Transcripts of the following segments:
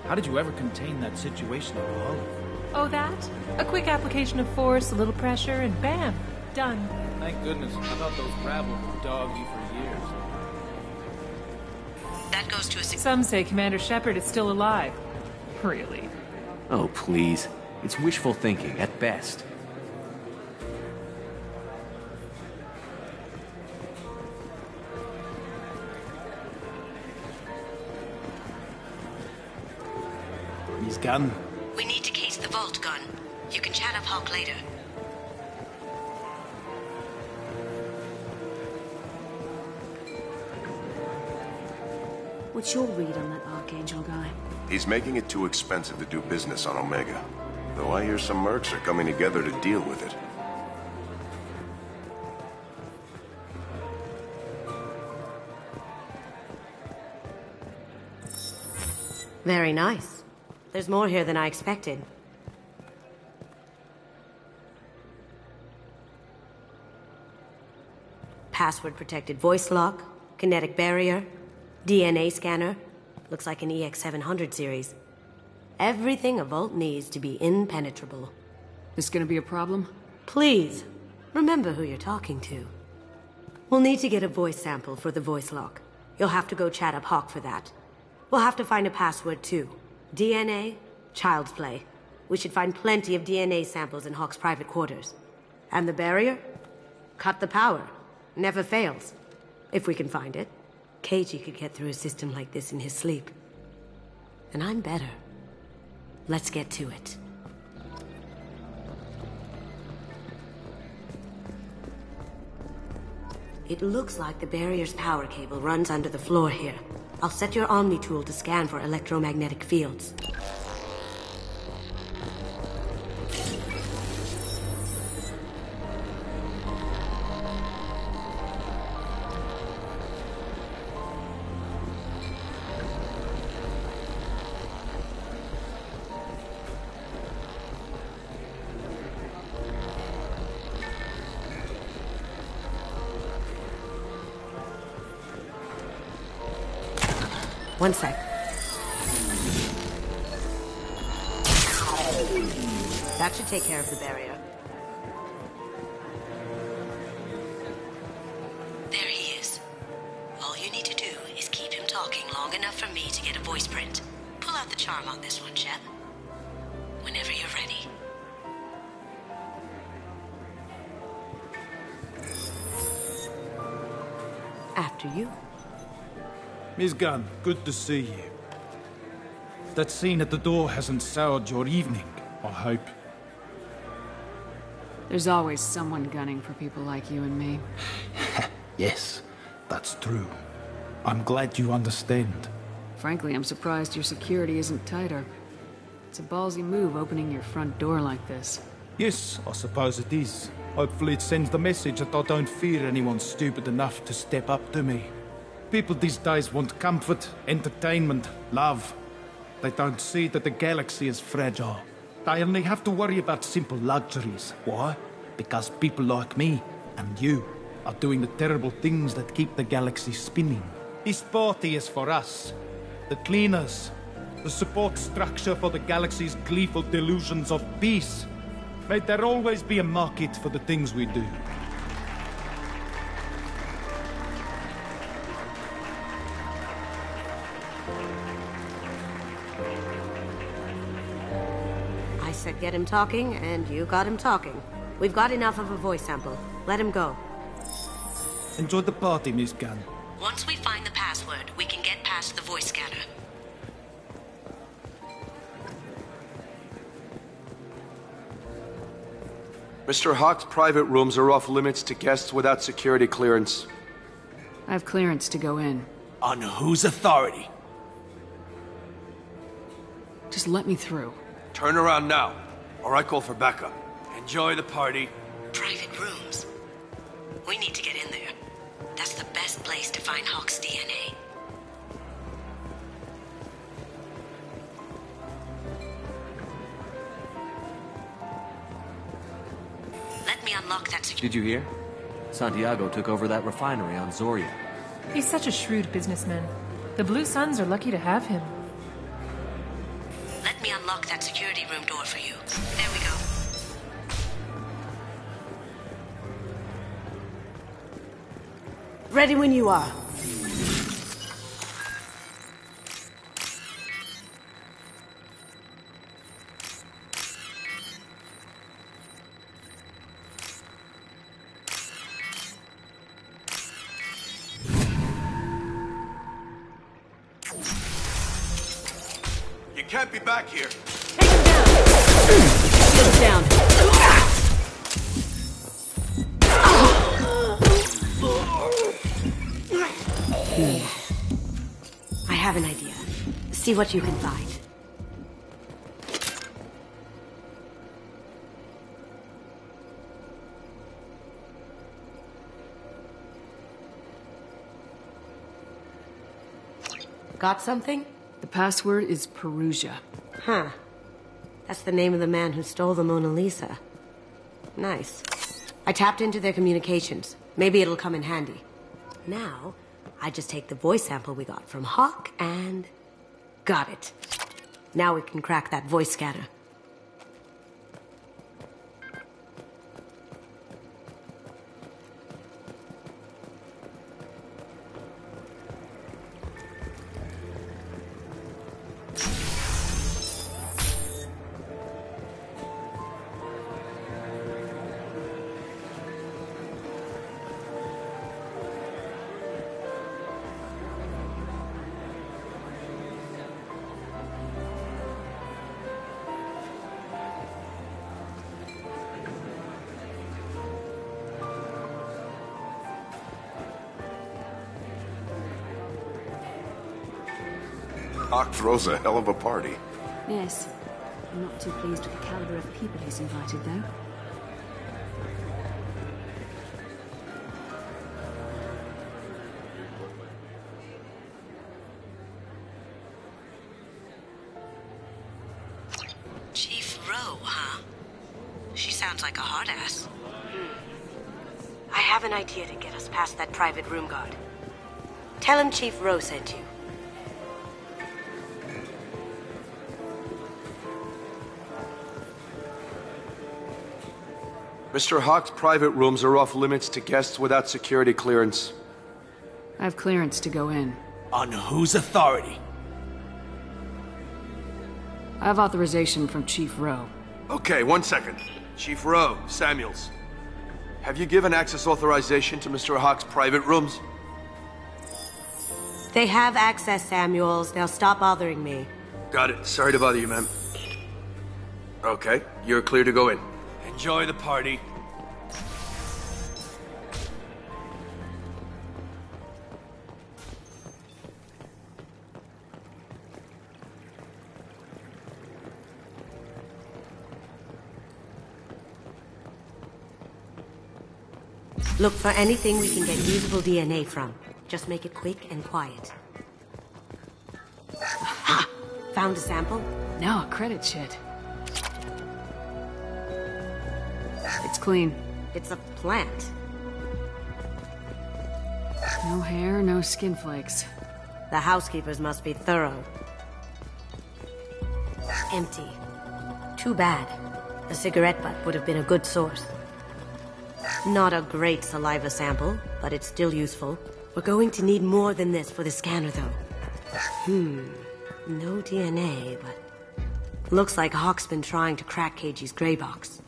How did you ever contain that situation at all? Oh, that? A quick application of force, a little pressure, and bam! Done. Thank goodness. I thought those gravel would dog you for years. That goes to a... Some say Commander Shepard is still alive. Really? Oh, please. It's wishful thinking, at best. His gun. We need to case the vault gun. You can chat up Hawk later. What's your read on that Archangel guy? He's making it too expensive to do business on Omega. Though I hear some mercs are coming together to deal with it. Very nice. There's more here than I expected. Password-protected voice lock, kinetic barrier, DNA scanner. Looks like an EX700 series. Everything a vault needs to be impenetrable. This gonna be a problem? Please, remember who you're talking to. We'll need to get a voice sample for the voice lock. You'll have to go chat up Hawk for that. We'll have to find a password too. DNA, child's play. We should find plenty of DNA samples in Hawk's private quarters. And the barrier? Cut the power. Never fails. If we can find it. KG could get through a system like this in his sleep. And I'm better. Let's get to it. It looks like the barrier's power cable runs under the floor here. I'll set your Omni tool to scan for electromagnetic fields. One sec. That should take care of the barrier. There he is. All you need to do is keep him talking long enough for me to get a voice print. Pull out the charm on this one, Shep. Whenever you're ready. After you. Miss Gunn, good to see you. That scene at the door hasn't soured your evening, I hope. There's always someone gunning for people like you and me. Yes, that's true. I'm glad you understand. Frankly, I'm surprised your security isn't tighter. It's a ballsy move opening your front door like this. Yes, I suppose it is. Hopefully it sends the message that I don't fear anyone stupid enough to step up to me. People these days want comfort, entertainment, love. They don't see that the galaxy is fragile. They only have to worry about simple luxuries. Why? Because people like me and you are doing the terrible things that keep the galaxy spinning. This party is for us, the cleaners, the support structure for the galaxy's gleeful delusions of peace. May there always be a market for the things we do. Said get him talking, and you got him talking. We've got enough of a voice sample. Let him go. Enjoy the party, Miss Gunn. Once we find the password, we can get past the voice scanner. Mr. Hawk's private rooms are off limits to guests without security clearance. I have clearance to go in. On whose authority? Just let me through. Turn around now, or I call for backup. Enjoy the party. Private rooms. We need to get in there. That's the best place to find Hawk's DNA. Let me unlock that security. Did you hear? Santiago took over that refinery on Zoria. He's such a shrewd businessman. The Blue Suns are lucky to have him. Let me unlock that security room door for you. There we go. Ready when you are. You can't be back here. Take him down. Shields down. I have an idea. See what you can find. Got something? The password is Perugia. Huh. That's the name of the man who stole the Mona Lisa. Nice. I tapped into their communications. Maybe it'll come in handy. Now, I just take the voice sample we got from Hawk and... got it. Now we can crack that voice scanner. Hawk throws a hell of a party. Yes. I'm not too pleased with the caliber of people he's invited, though. Chief Rowe, huh? She sounds like a hard ass. I have an idea to get us past that private room guard. Tell him Chief Rowe sent you. Mr. Hawk's private rooms are off limits to guests without security clearance. I have clearance to go in. On whose authority? I have authorization from Chief Rowe. Okay, 1 second. Chief Rowe, Samuels. Have you given access authorization to Mr. Hawk's private rooms? They have access, Samuels. Now stop bothering me. Got it. Sorry to bother you, ma'am. Okay, you're clear to go in. Enjoy the party. Look for anything we can get usable DNA from. Just make it quick and quiet. Ha! Found a sample? Now a credit shit. It's clean. It's a plant. No hair, no skin flakes. The housekeepers must be thorough. Empty. Too bad. A cigarette butt would have been a good source. Not a great saliva sample, but it's still useful. We're going to need more than this for the scanner, though. No DNA, but... looks like Hawk's been trying to crack KG's gray box.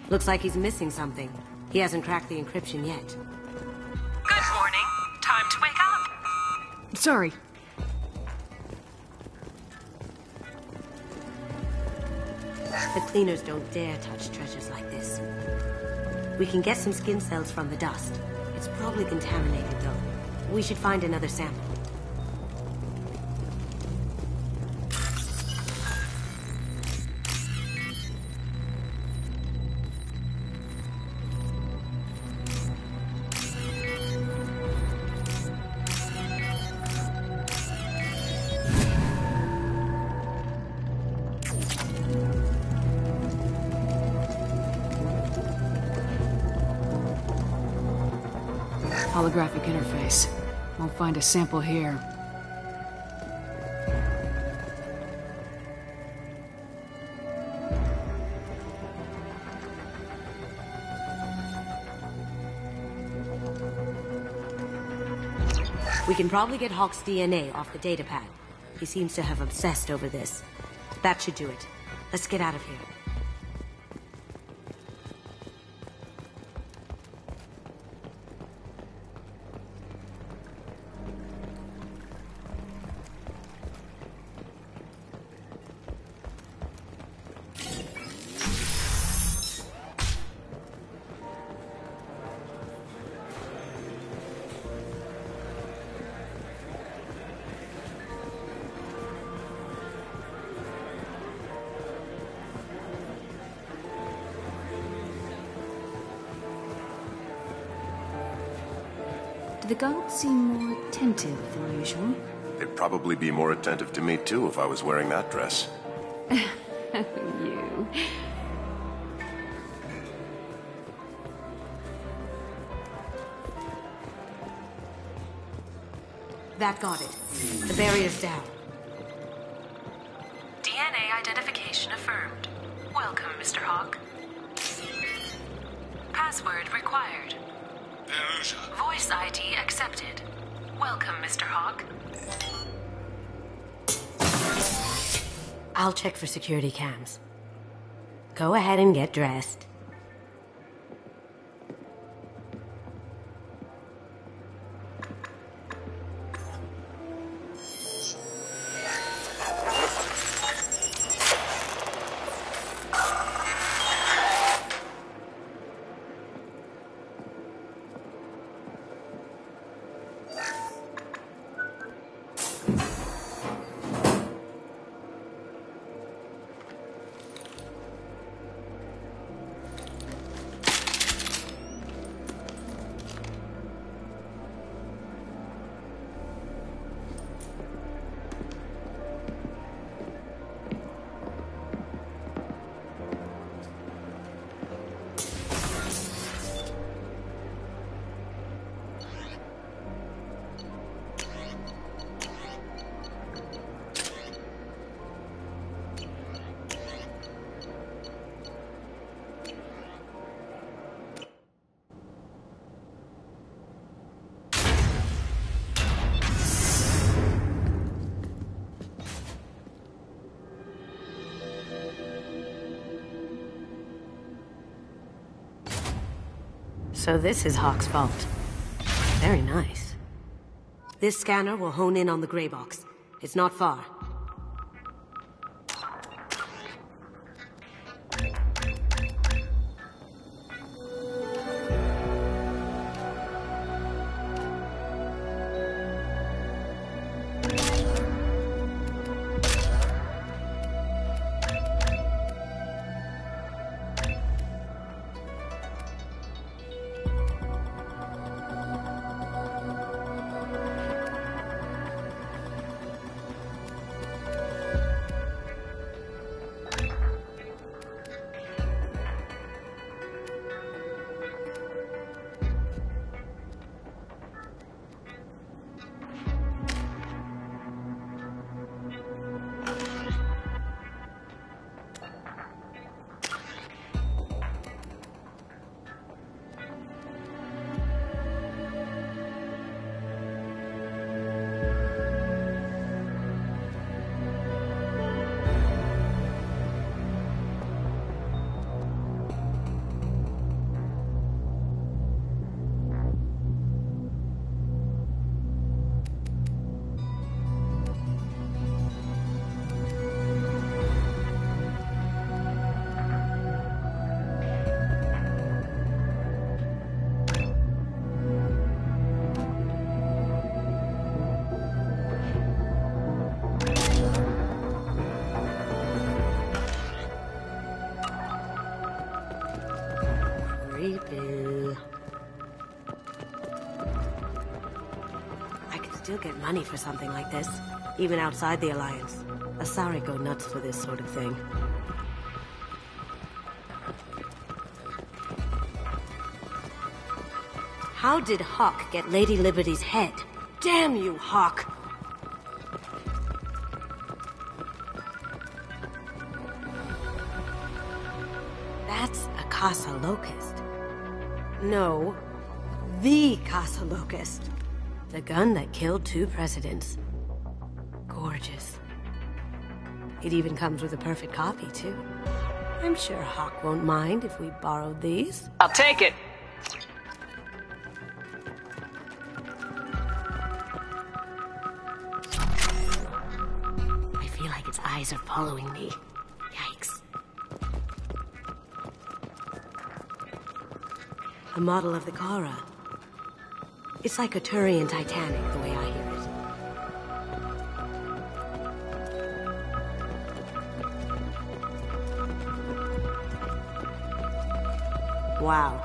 Looks like he's missing something. He hasn't cracked the encryption yet. Good morning. Time to wake up. Sorry. The cleaners don't dare touch treasures like this. We can get some skin cells from the dust. It's probably contaminated, though. We should find another sample. Holographic interface. Won't find a sample here. We can probably get Hawk's DNA off the datapad. He seems to have obsessed over this. That should do it. Let's get out of here. Do the guards seem more attentive than usual? They'd probably be more attentive to me too if I was wearing that dress. You. That got it. The barrier's down. DNA identification affirmed. Welcome, Mr. Hawk. Password required. Voice ID accepted. Welcome, Mr. Hawk. I'll check for security cams. Go ahead and get dressed. So this is Hawk's vault. Very nice. This scanner will hone in on the gray box. It's not far. I could still get money for something like this, even outside the Alliance. Asari go nuts for this sort of thing. How did Hawk get Lady Liberty's head? Damn you, Hawk! That's a Casa Locust. No, the Casa Locust. The gun that killed 2 presidents. Gorgeous. It even comes with a perfect copy, too. I'm sure Hawk won't mind if we borrowed these. I'll take it. I feel like its eyes are following me. Yikes. A model of the Kara. It's like a Turian Titanic, the way I hear it. Wow.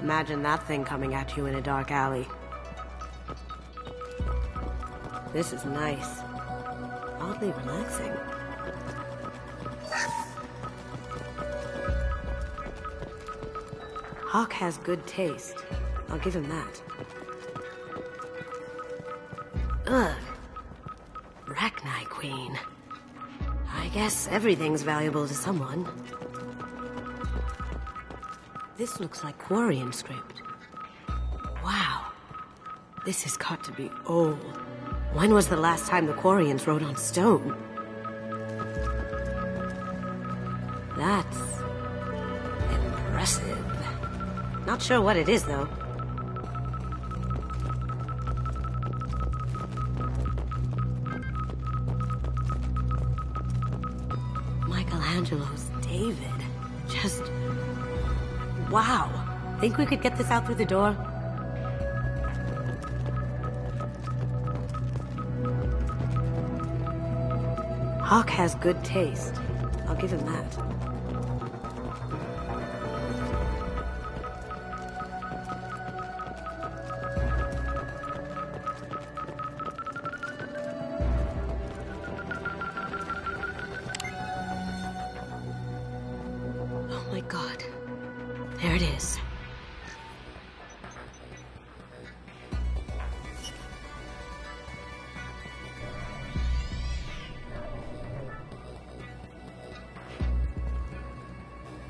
Imagine that thing coming at you in a dark alley. This is nice. Oddly relaxing. Hawk has good taste. I'll give him that. Ugh. Rachni Queen. I guess everything's valuable to someone. This looks like Quarian script. Wow. This has got to be old. When was the last time the Quarians wrote on stone? That's impressive. Not sure what it is, though. Michelangelo's David. Just... wow. Think we could get this out through the door? Hawk has good taste. I'll give him that. Oh my God. There it is.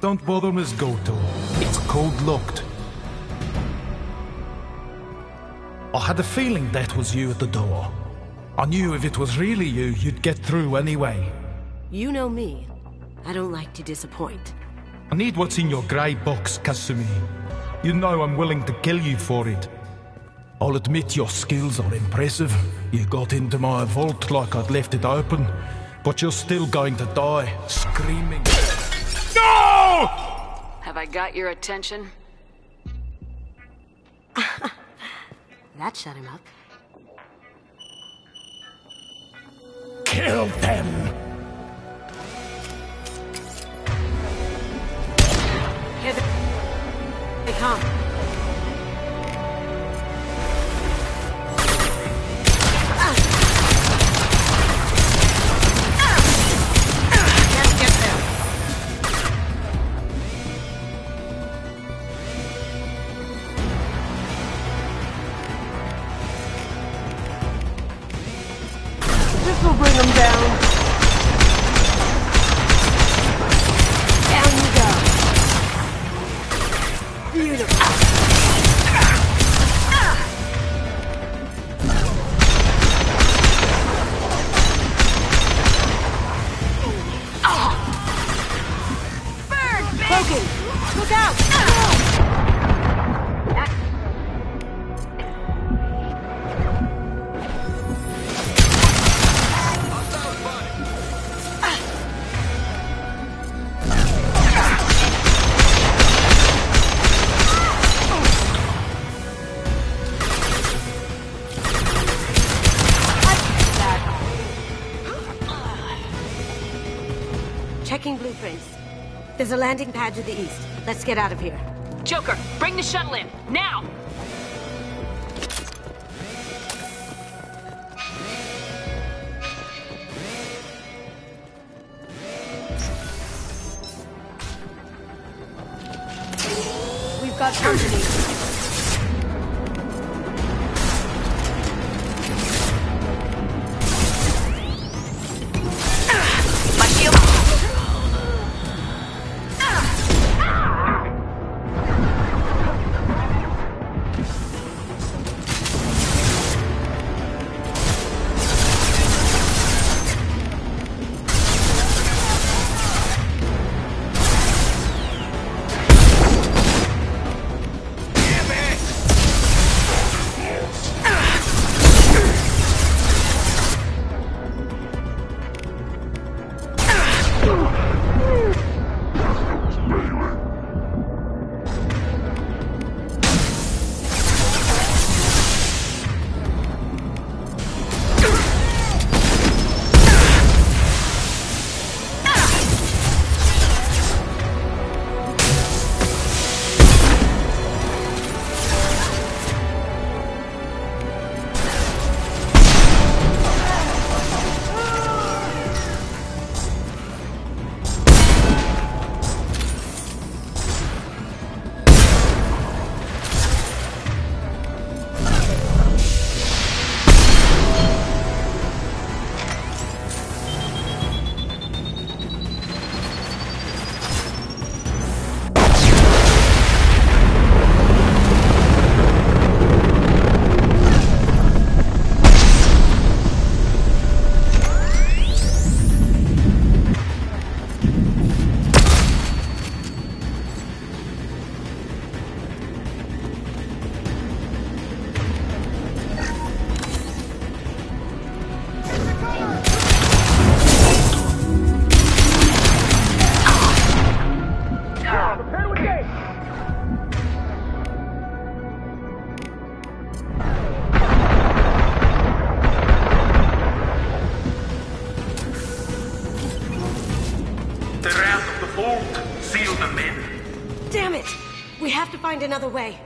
Don't bother, Miss Goto. It's code-locked. I had a feeling that was you at the door. I knew if it was really you, you'd get through anyway. You know me. I don't like to disappoint. I need what's in your grey box, Kasumi. You know I'm willing to kill you for it. I'll admit your skills are impressive. You got into my vault like I'd left it open, but you're still going to die, screaming. No! Have I got your attention? That shut him up. Kill them! Here they come. This'll bring them down. Down you go. Beautiful. Bird! Cloaking! Look out! Checking blueprints. There's a landing pad to the east. Let's get out of here. Joker, bring the shuttle in, now! We've got company. My shield! They're out of the vault. Seal them in. Damn it! We have to find another way.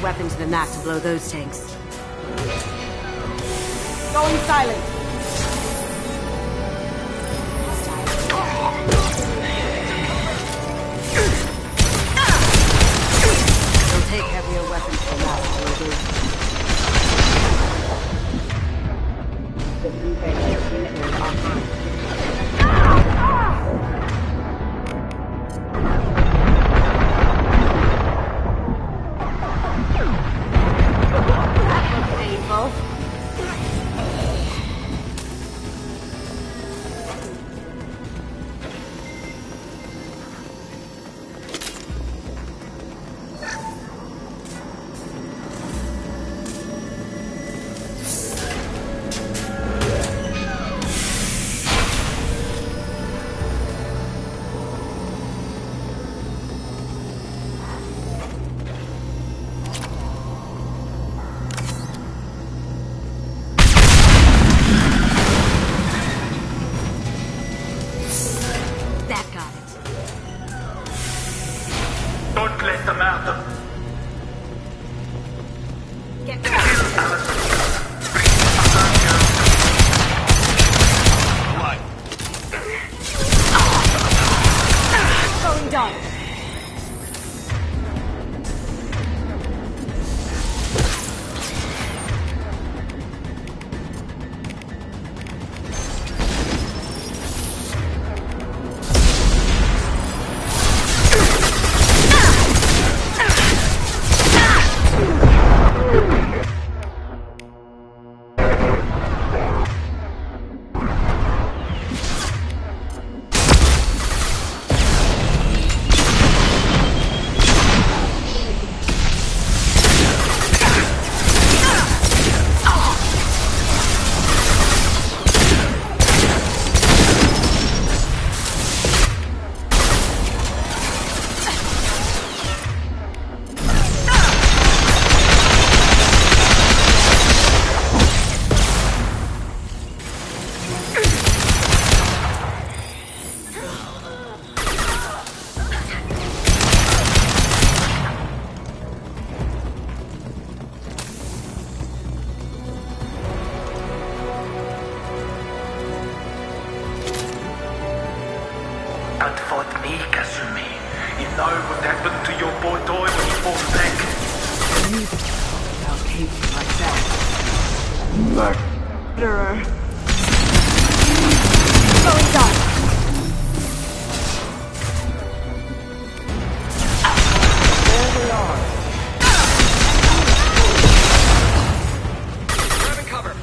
Weapons than that to blow those tanks. Going silent. We'll take heavier weapons than that to blow those. But for me, Kasumi, you know what happened to your boy toy when he fought back? You about caving like that. Murderer. Going down. There they are. Grabbing cover.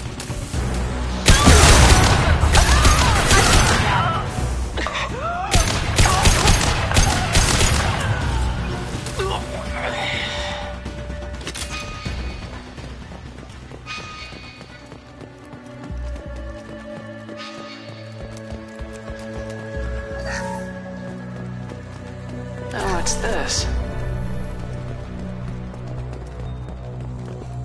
What's this?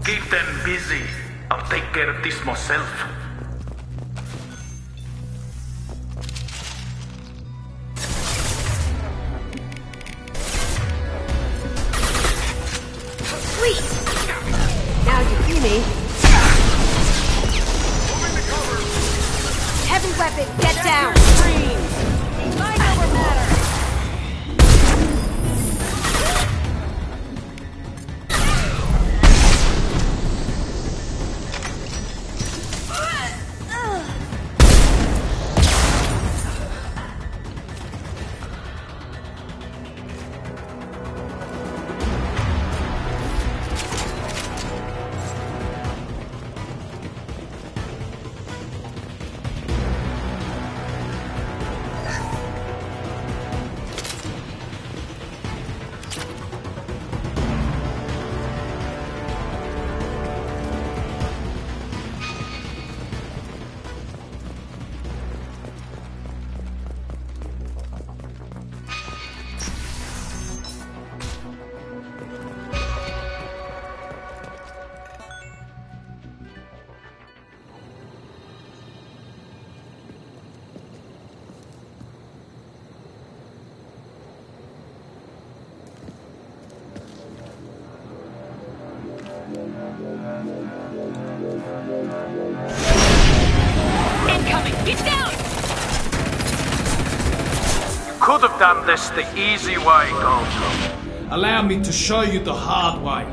Keep them busy. I'll take care of this myself. done this the easy way, Goto. Allow me to show you the hard way.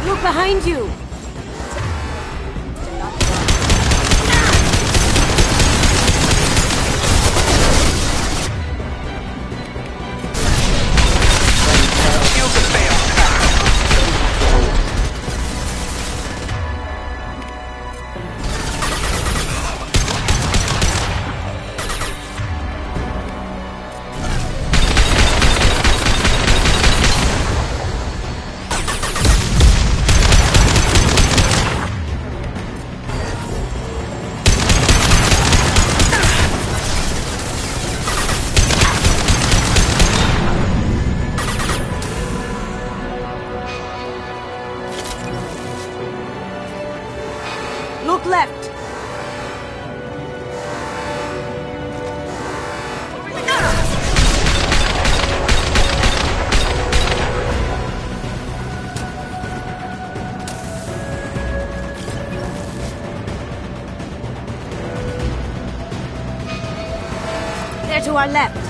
Look behind you! Look left! They're to our left.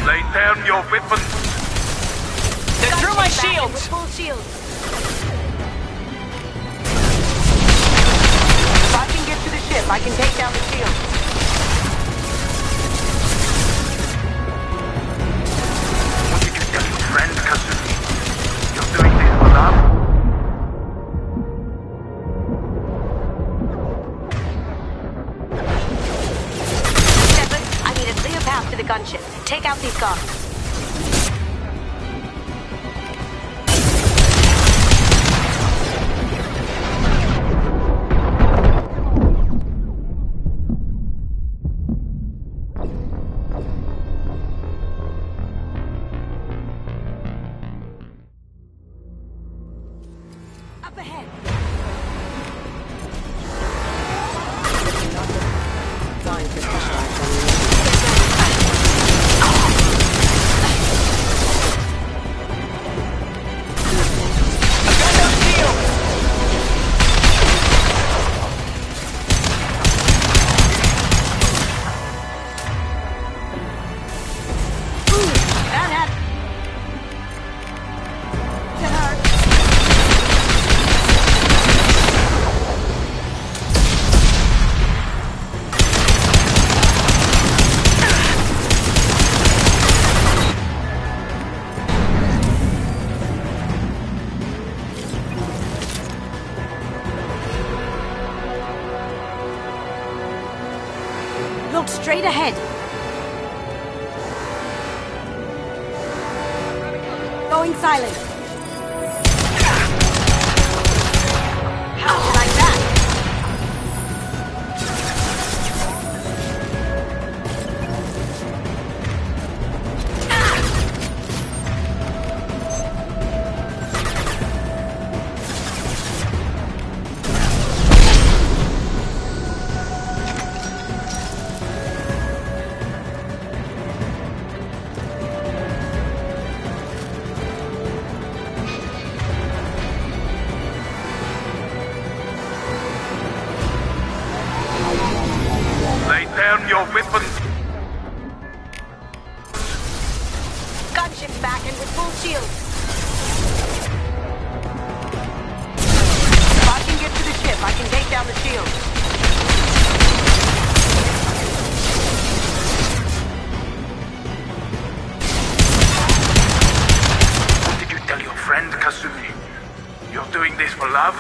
Lay down your weapons. They threw my shields! With full shields. If I can get to the ship, I can take down the shield. What did you tell your friend, Kasumi? You're doing this for love? Shepard, I need a clear path to the gunship. Take out these guards. Up ahead. Look straight ahead. Going silent. How do you like that? Lay down your weapons. Gunship's back and with full shields. If I can get to the ship, I can take down the shield. What did you tell your friend, Kasumi? You're doing this for love?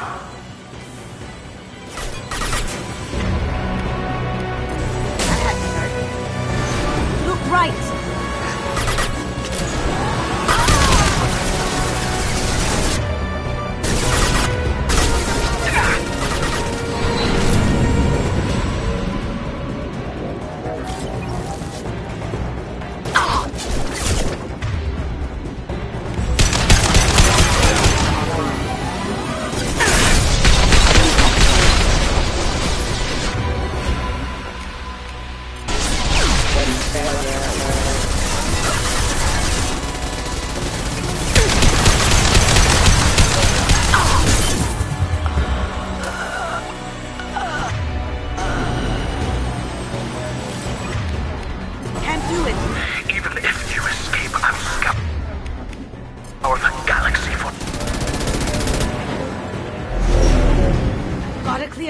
That had me hurt.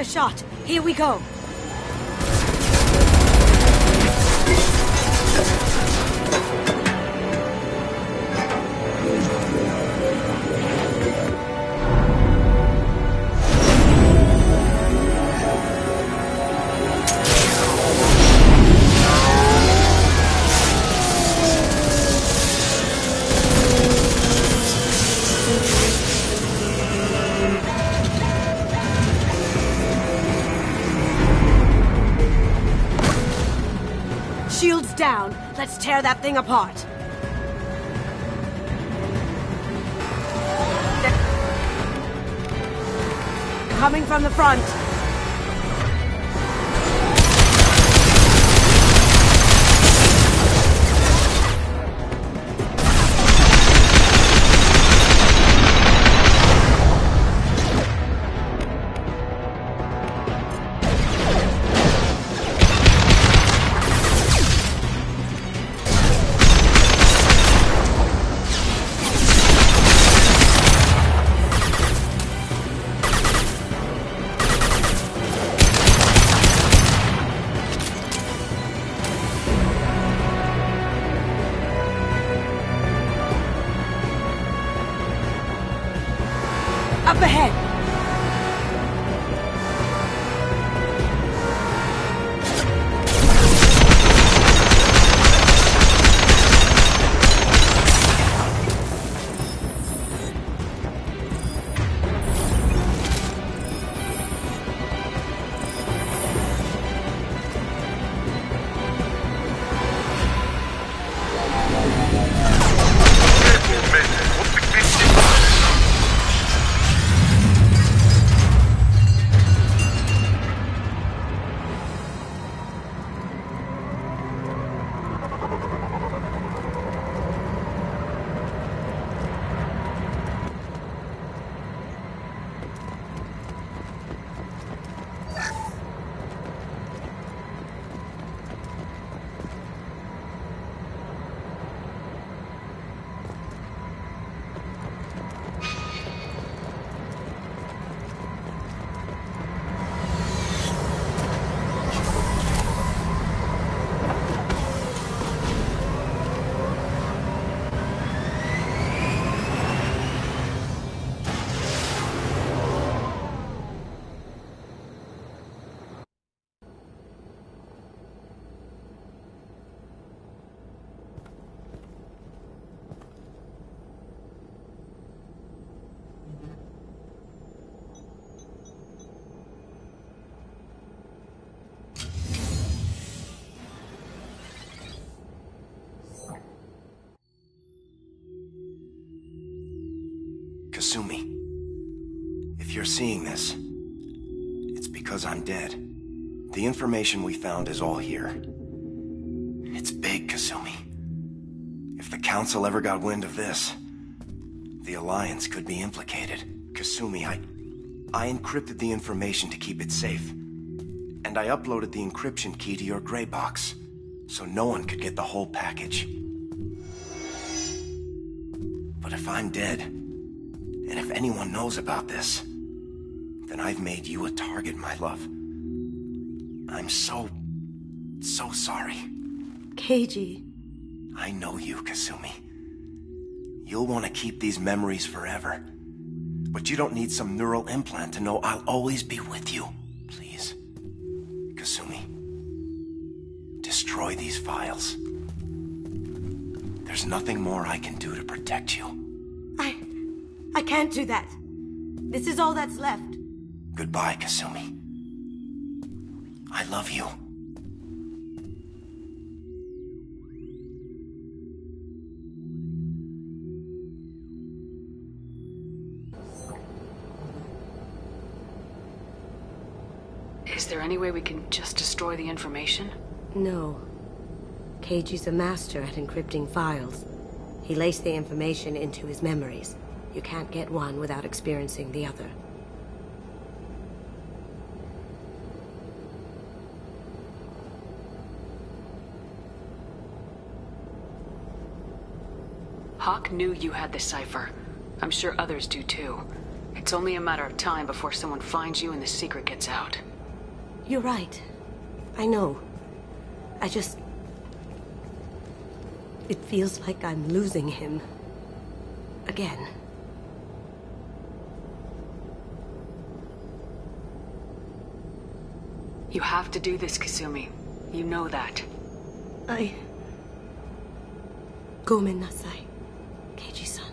Shot. Here we go. Shields down. Let's tear that thing apart. Coming from the front. Up ahead! Kasumi, if you're seeing this, it's because I'm dead. The information we found is all here. It's big, Kasumi. If the Council ever got wind of this, the Alliance could be implicated. Kasumi, I encrypted the information to keep it safe. And I uploaded the encryption key to your gray box, so no one could get the whole package. But if I'm dead, and if anyone knows about this, then I've made you a target, my love. I'm so sorry. Keiji. I know you, Kasumi. You'll want to keep these memories forever. But you don't need some neural implant to know I'll always be with you. Please, Kasumi, destroy these files. There's nothing more I can do to protect you. I can't do that. This is all that's left. Goodbye, Kasumi. I love you. there any way we can just destroy the information? No. Keiji's a master at encrypting files. He laced the information into his memories. You can't get one without experiencing the other. Hawk knew you had the cipher. I'm sure others do too. It's only a matter of time before someone finds you and the secret gets out. You're right. I know. I just... It feels like I'm losing him. Again. You have to do this, Kasumi. You know that. Gomen nasai, Keiji-san.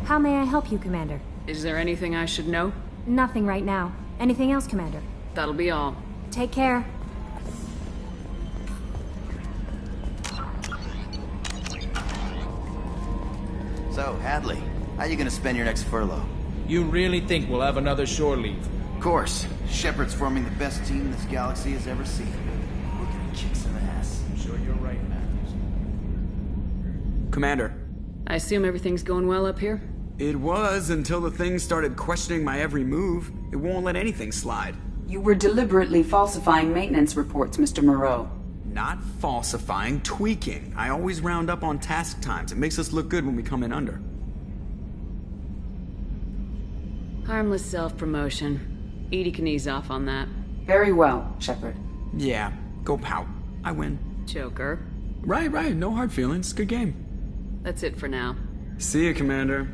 How may I help you, Commander? Is there anything I should know? Nothing right now. Anything else, Commander? That'll be all. Take care. So, Hadley, how you gonna spend your next furlough? You really think we'll have another shore leave? Of course. Shepard's forming the best team this galaxy has ever seen. We're gonna kick some ass. I'm sure you're right, Matthews. Commander. I assume everything's going well up here? It was until the thing started questioning my every move. It won't let anything slide. You were deliberately falsifying maintenance reports, Mr. Moreau. Not falsifying, tweaking. I always round up on task times. It makes us look good when we come in under. Harmless self-promotion. Edie can ease off on that. Very well, Shepard. Yeah, go pout. I win. Joker. Right. No hard feelings. Good game. That's it for now. See you, Commander.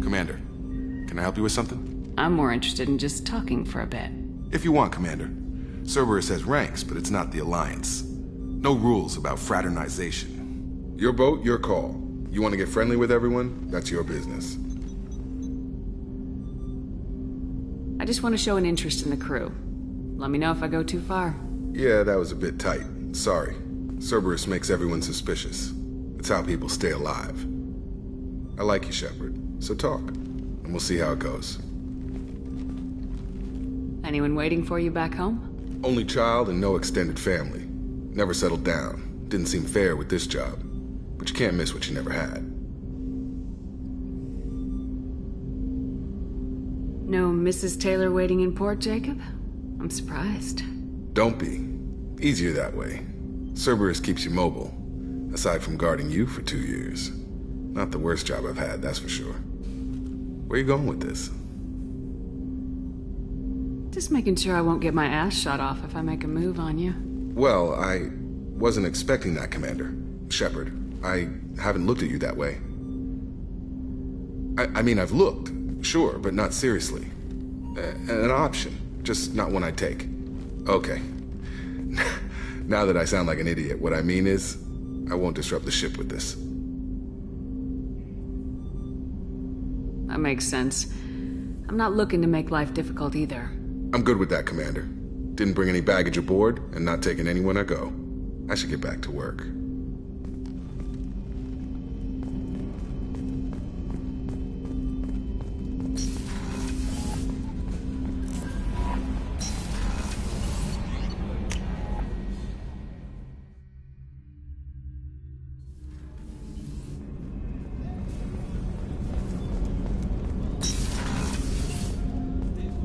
Commander, can I help you with something? I'm more interested in just talking for a bit. If you want, Commander. Cerberus has ranks, but it's not the Alliance. No rules about fraternization. Your boat, your call. You want to get friendly with everyone? That's your business. I just want to show an interest in the crew. Let me know if I go too far. Yeah, that was a bit tight. Sorry. Cerberus makes everyone suspicious. It's how people stay alive. I like you, Shepard. So talk, and we'll see how it goes. Anyone waiting for you back home? Only child and no extended family. Never settled down. Didn't seem fair with this job. But you can't miss what you never had. No Mrs. Taylor waiting in port, Jacob? I'm surprised. Don't be. Easier that way. Cerberus keeps you mobile, aside from guarding you for 2 years. Not the worst job I've had, that's for sure. Where are you going with this? Just making sure I won't get my ass shot off if I make a move on you. Well, I wasn't expecting that, Commander. Shepard, I haven't looked at you that way. I mean, I've looked, sure, but not seriously. An option, just not one I'd take. Okay. Now that I sound like an idiot, what I mean is, I won't disrupt the ship with this. That makes sense. I'm not looking to make life difficult either. I'm good with that, Commander. Didn't bring any baggage aboard, and not taking anyone I go. I should get back to work.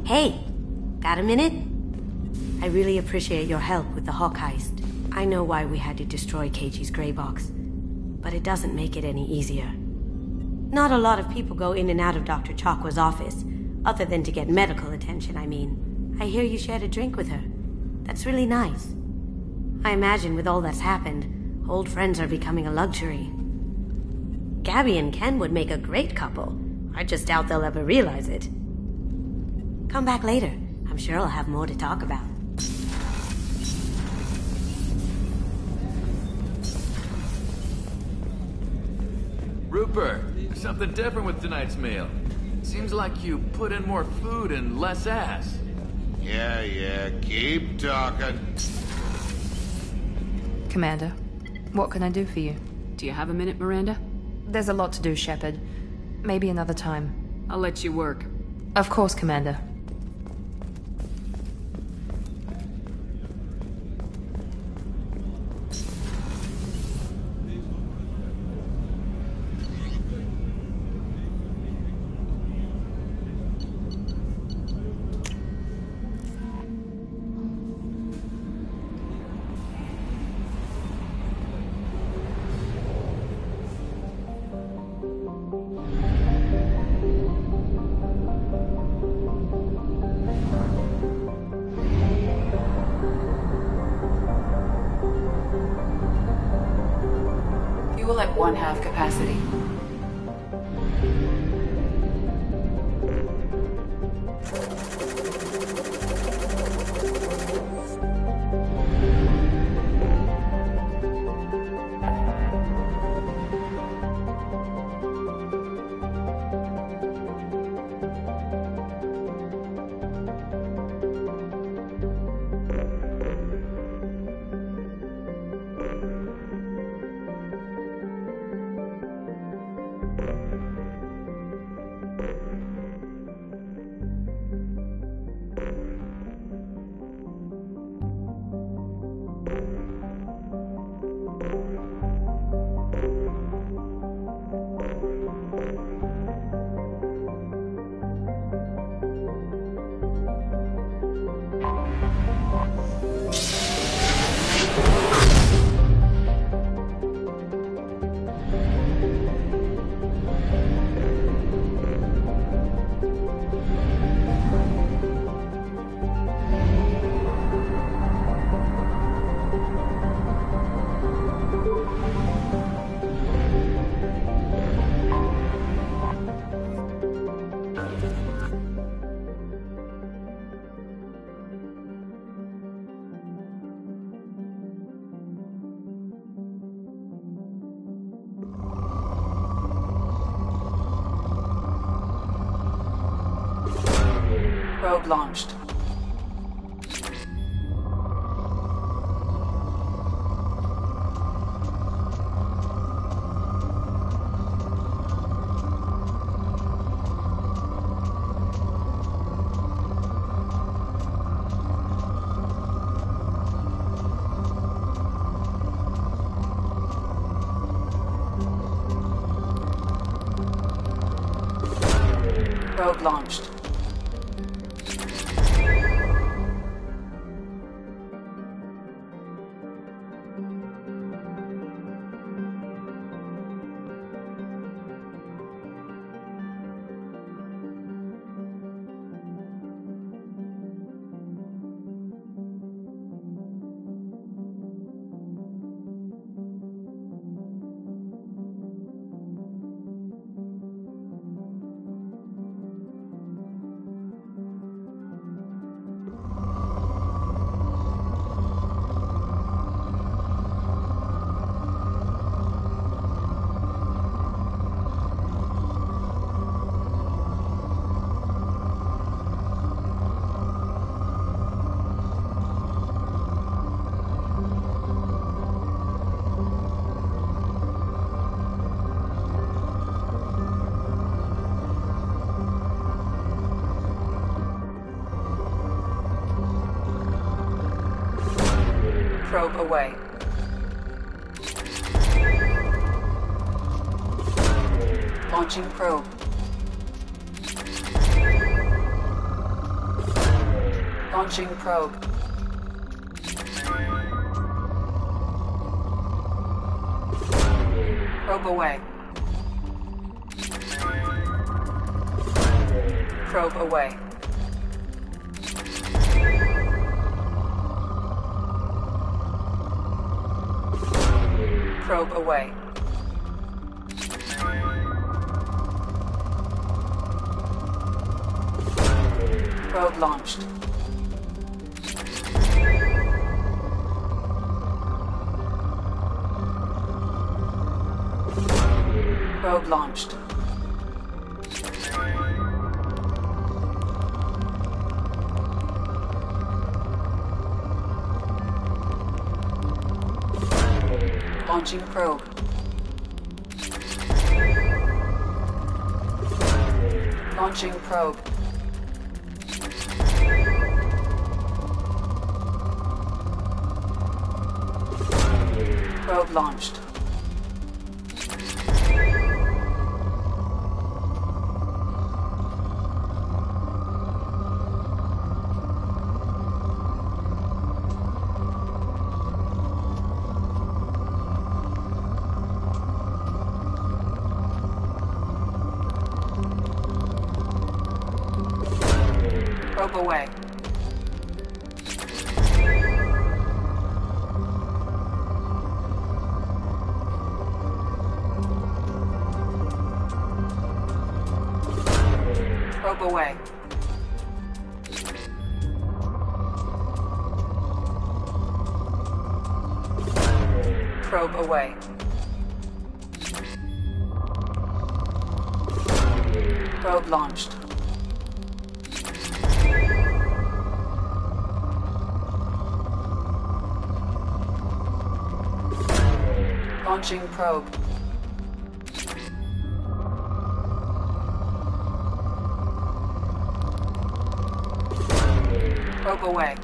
Hey, got a minute? I really appreciate your help with the Hawk heist. I know why we had to destroy Keiichi's gray box, but it doesn't make it any easier. Not a lot of people go in and out of Dr. Chakwa's office, other than to get medical attention, I mean. I hear you shared a drink with her. That's really nice. I imagine with all that's happened, old friends are becoming a luxury. Gabby and Ken would make a great couple. I just doubt they'll ever realize it. Come back later. I'm sure I'll have more to talk about. Rupert, there's something different with tonight's meal. Seems like you put in more food and less ass. Yeah, keep talking. Commander, what can I do for you? Do you have a minute, Miranda? There's a lot to do, Shepard. Maybe another time. I'll let you work. Of course, Commander. Fuel at 1/2 capacity. Probe launched. Probe launched. Probe away. Launching probe. Launching probe. Probe away. Probe away. Probe away. Probe launched. Probe launched. Launching probe. Launching probe. Probe launched. Probe away. Probe away. Probe away. Probe launched. Launching probe. Probe away.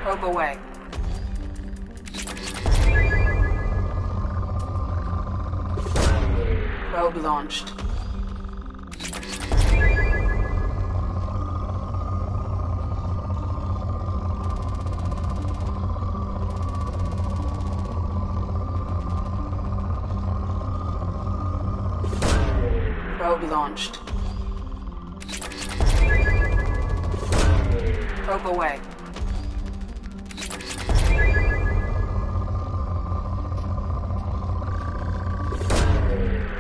Probe away. Probe launched. Probe launched. Probe away.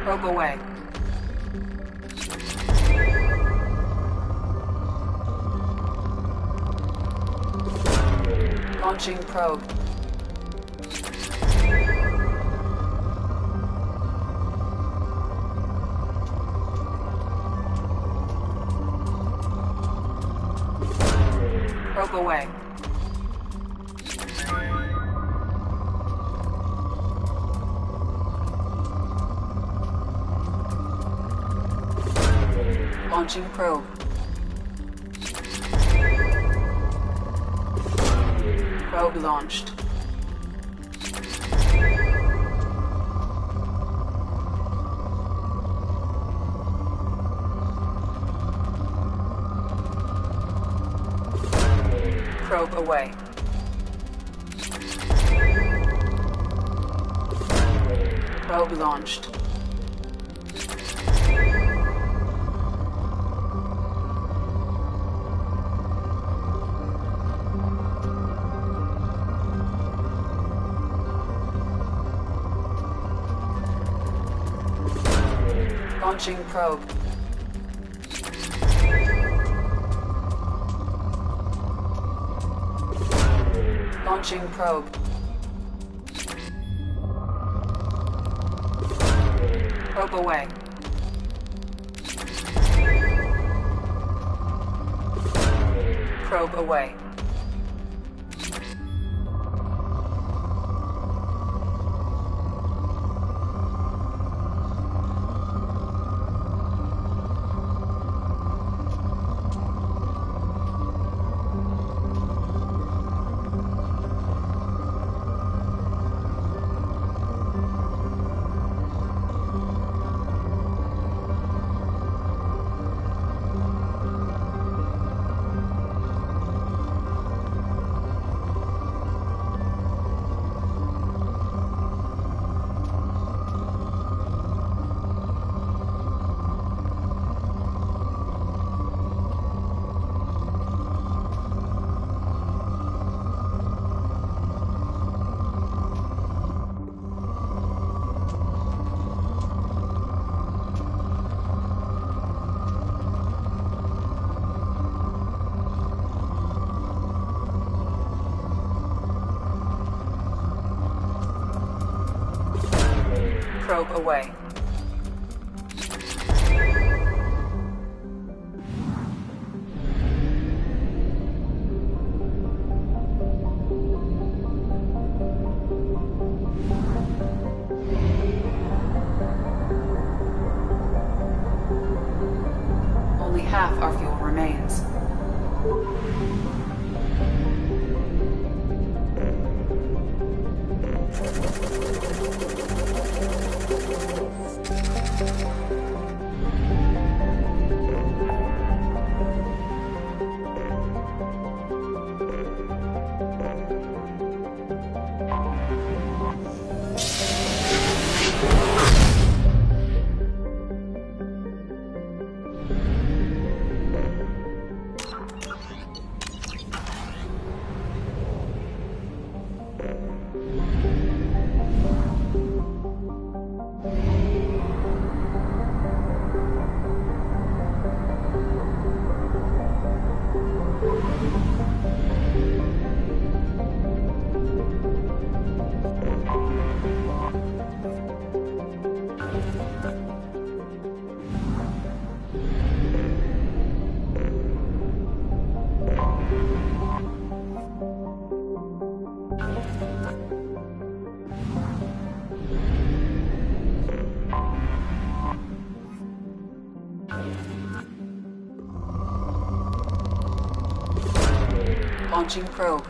Probe away. Launching probe. Probe away. Launching probe. Probe launched. Probe away. Probe launched. Launching probe. Launching probe. Probe away. Probe away. Probe away. Only half our fuel remains. Launching probe.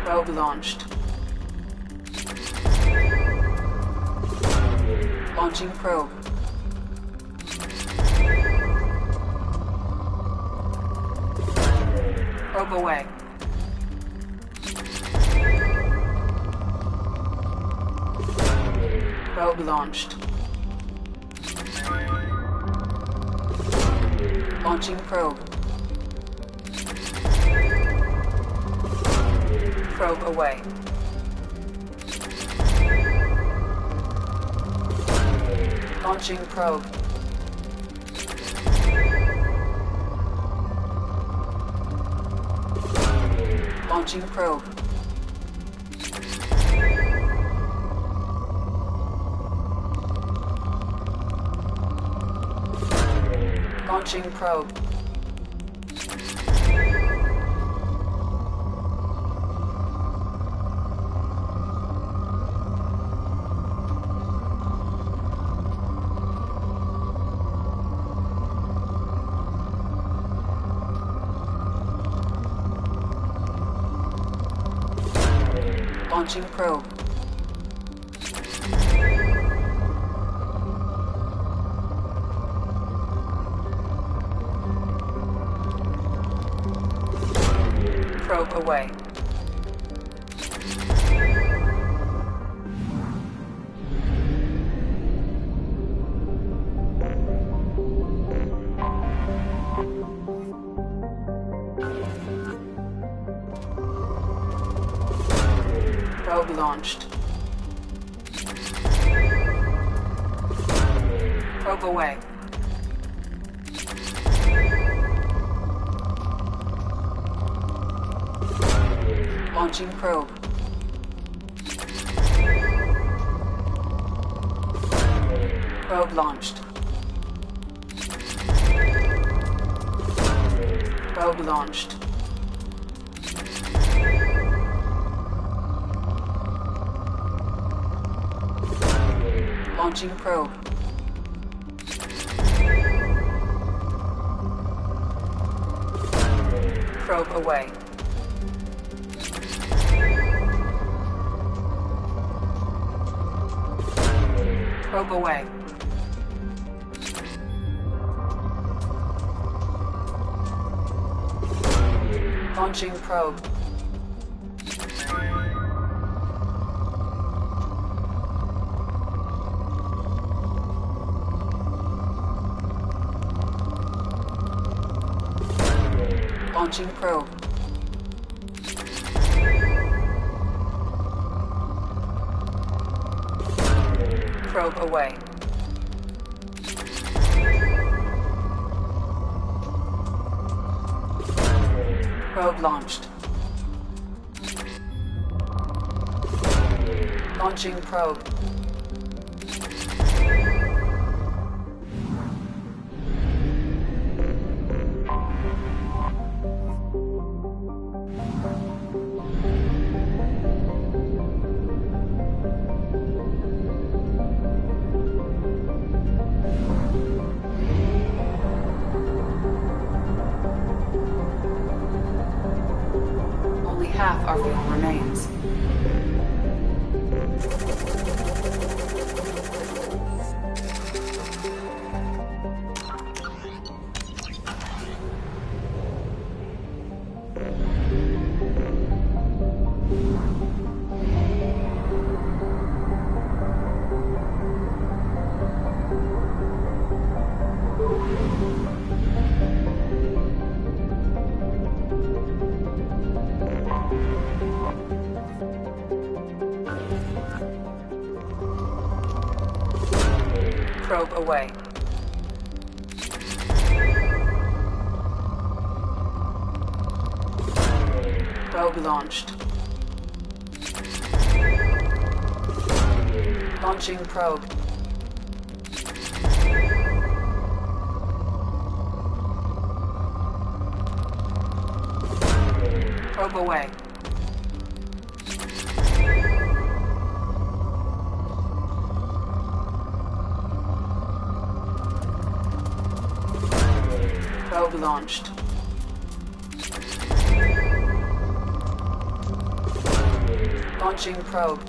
Probe launched. Launching probe. Probe away. Probe launched. Launching probe. Probe away. Launching probe. Launching probe. Launching probe. Launching probe. away. Probe launched. Probe away. Launching probe. Probe launched. Probe launched. Launching probe. Probe away. Probe away. Launching probe. Launching probe. Probe away. Probe launched. Launching probe. Half our fuel remains. Probe away. Probe launched. Launching probe. Probe away. Probe launched. Launching probe.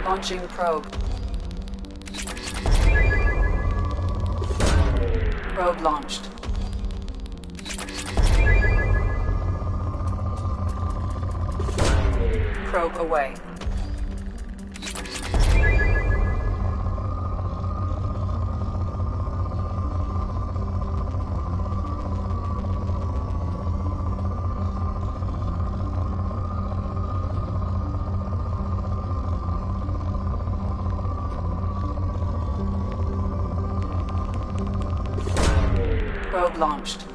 Launching probe. Probe launched. Probe away. Probe launched.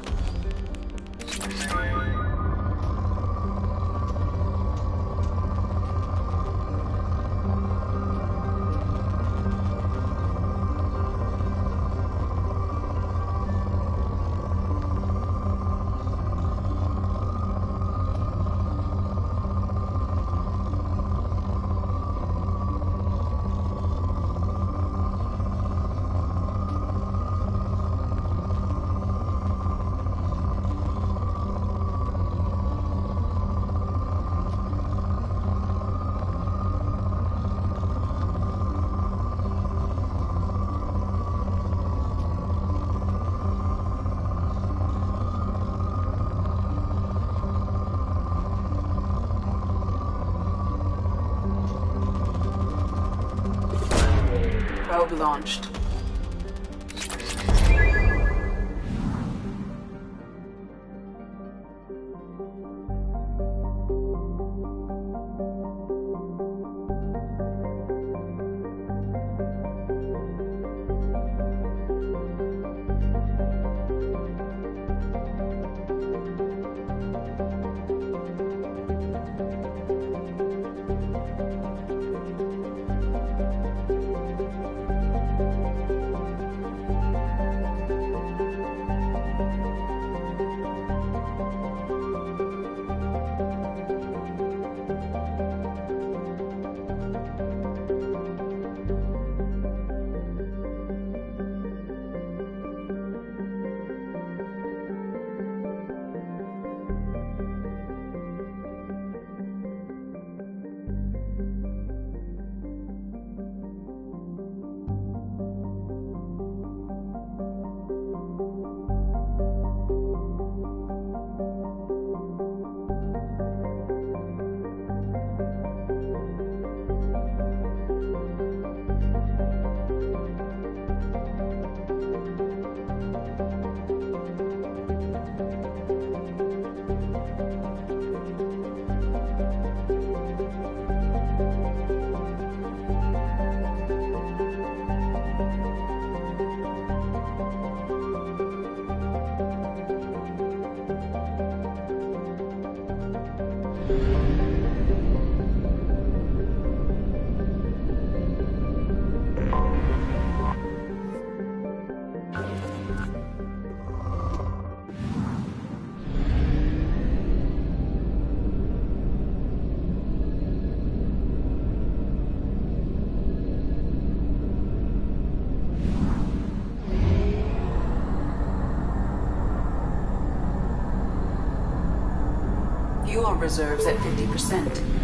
Probe launched. Fuel reserves at 50%.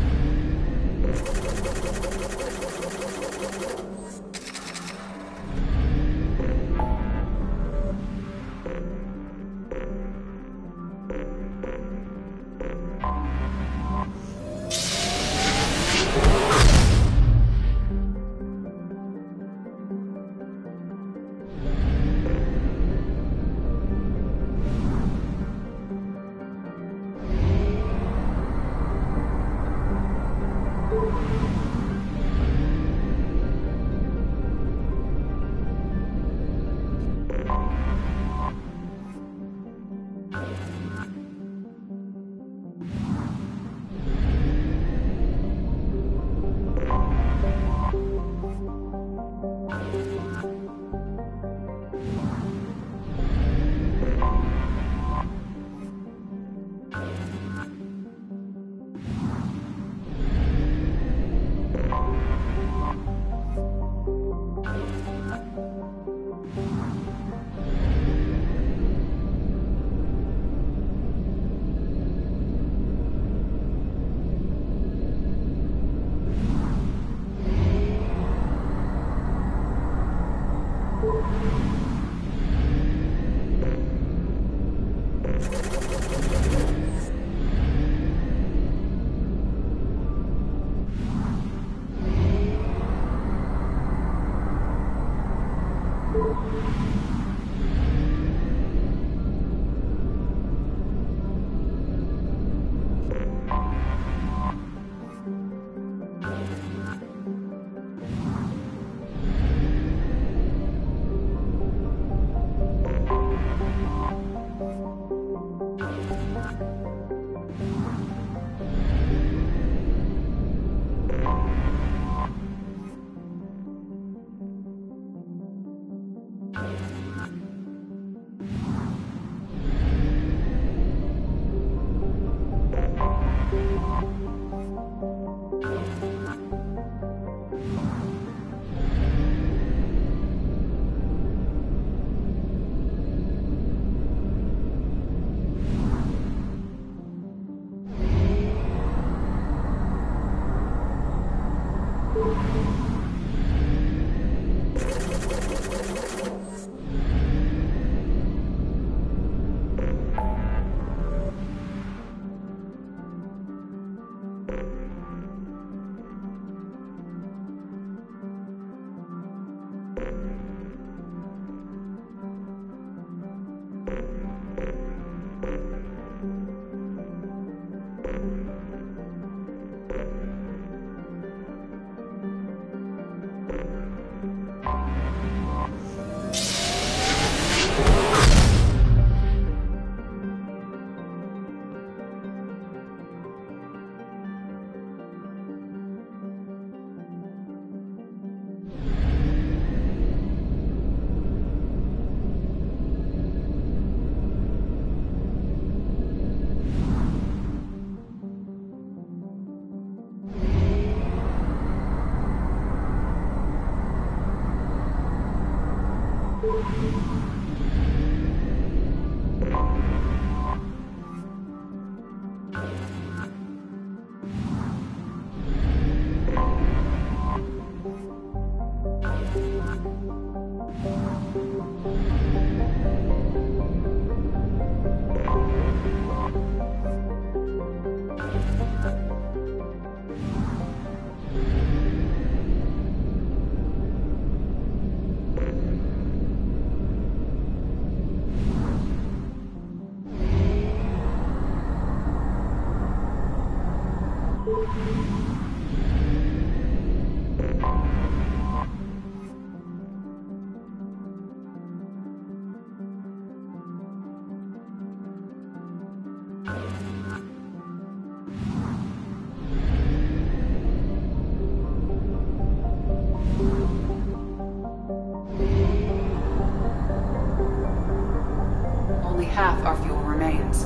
Only half our fuel remains.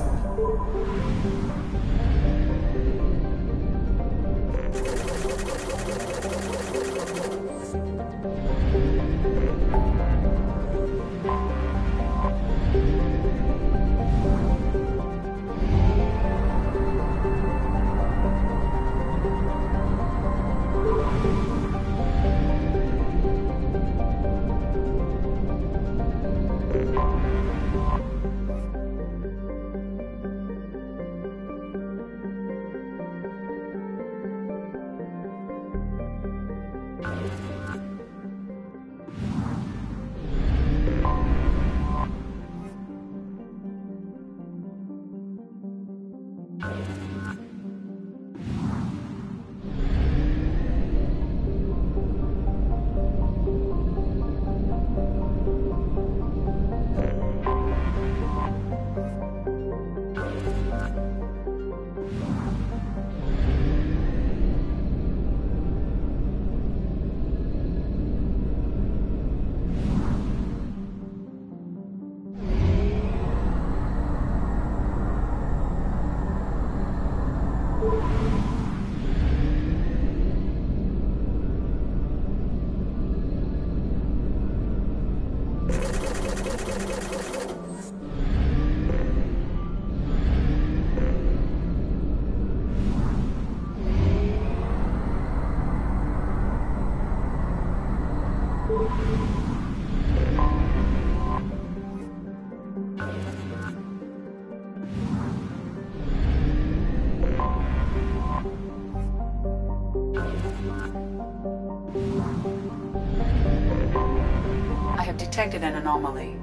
I have detected an anomaly.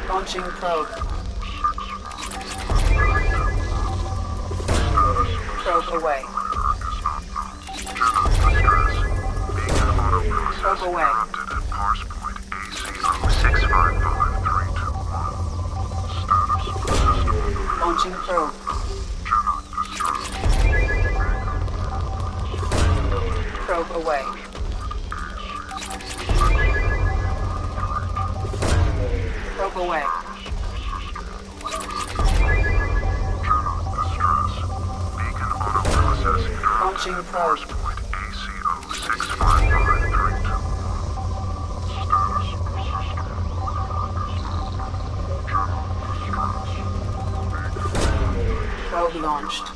Launching probe. Probe away. Probe away. Launching probe. Probe away. Probe away. Launching probe. Probe launched.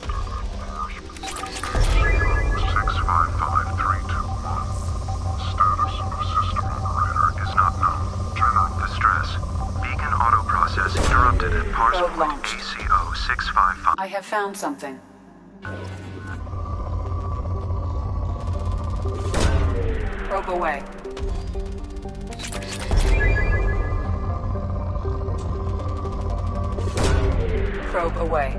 Interrupted at parse point ACO 655. I have found something. Probe away. Probe away.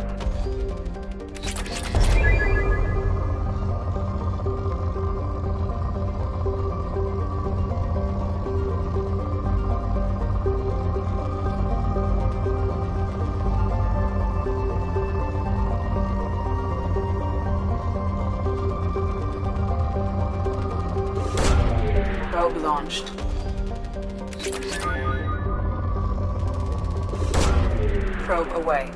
Probe launched. Probe away.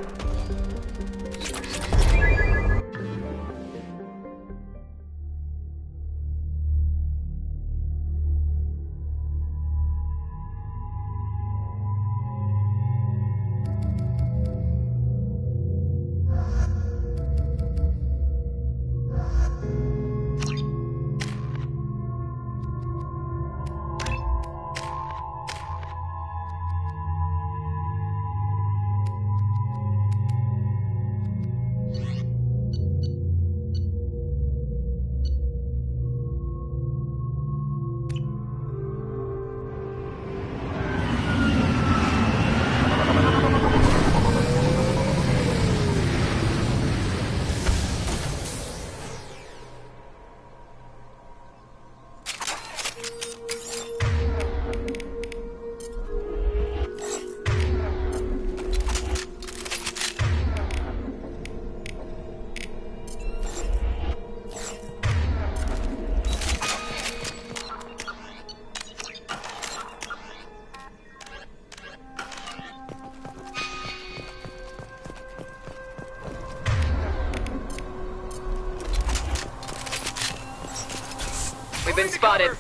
spotted.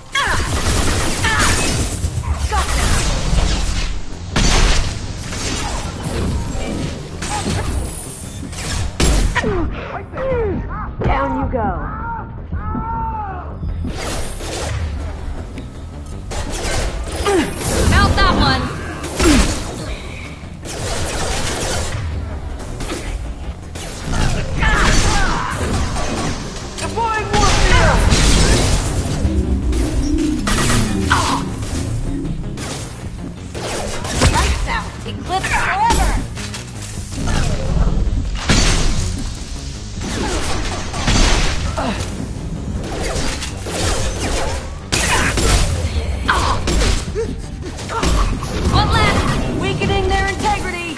Down you go. Mount that one! Deploying warfare! Lights out. Eclipse forever. One left! Weakening their integrity!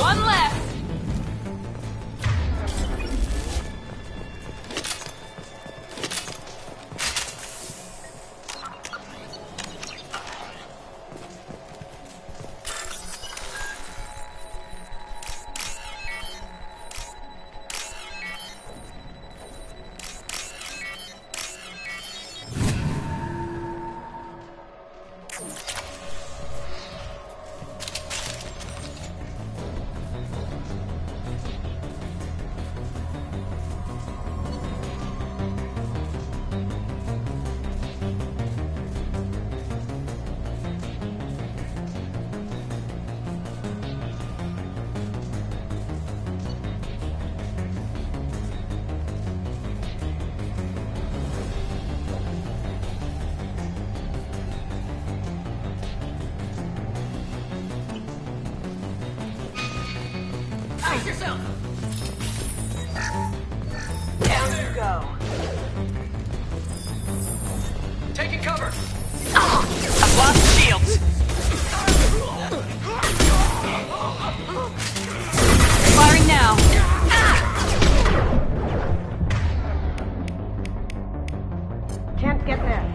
One left! Brace yourself! Down you go. Taking cover! I've lost shields! Firing now! Can't get there.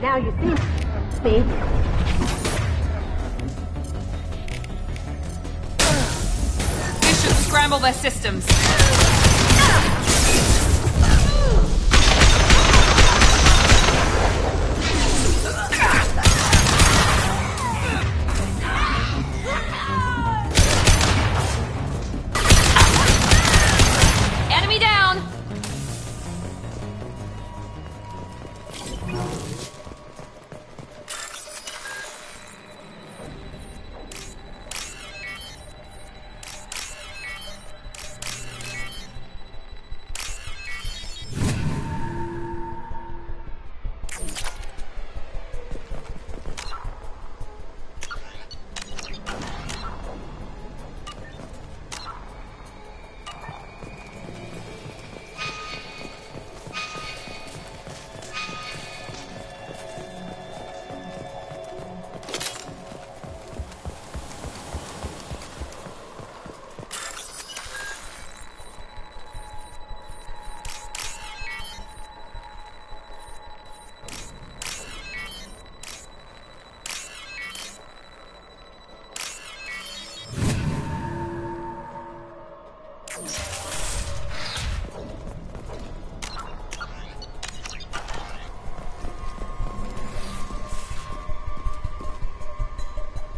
Now you see me. This should scramble their systems. Enemy down!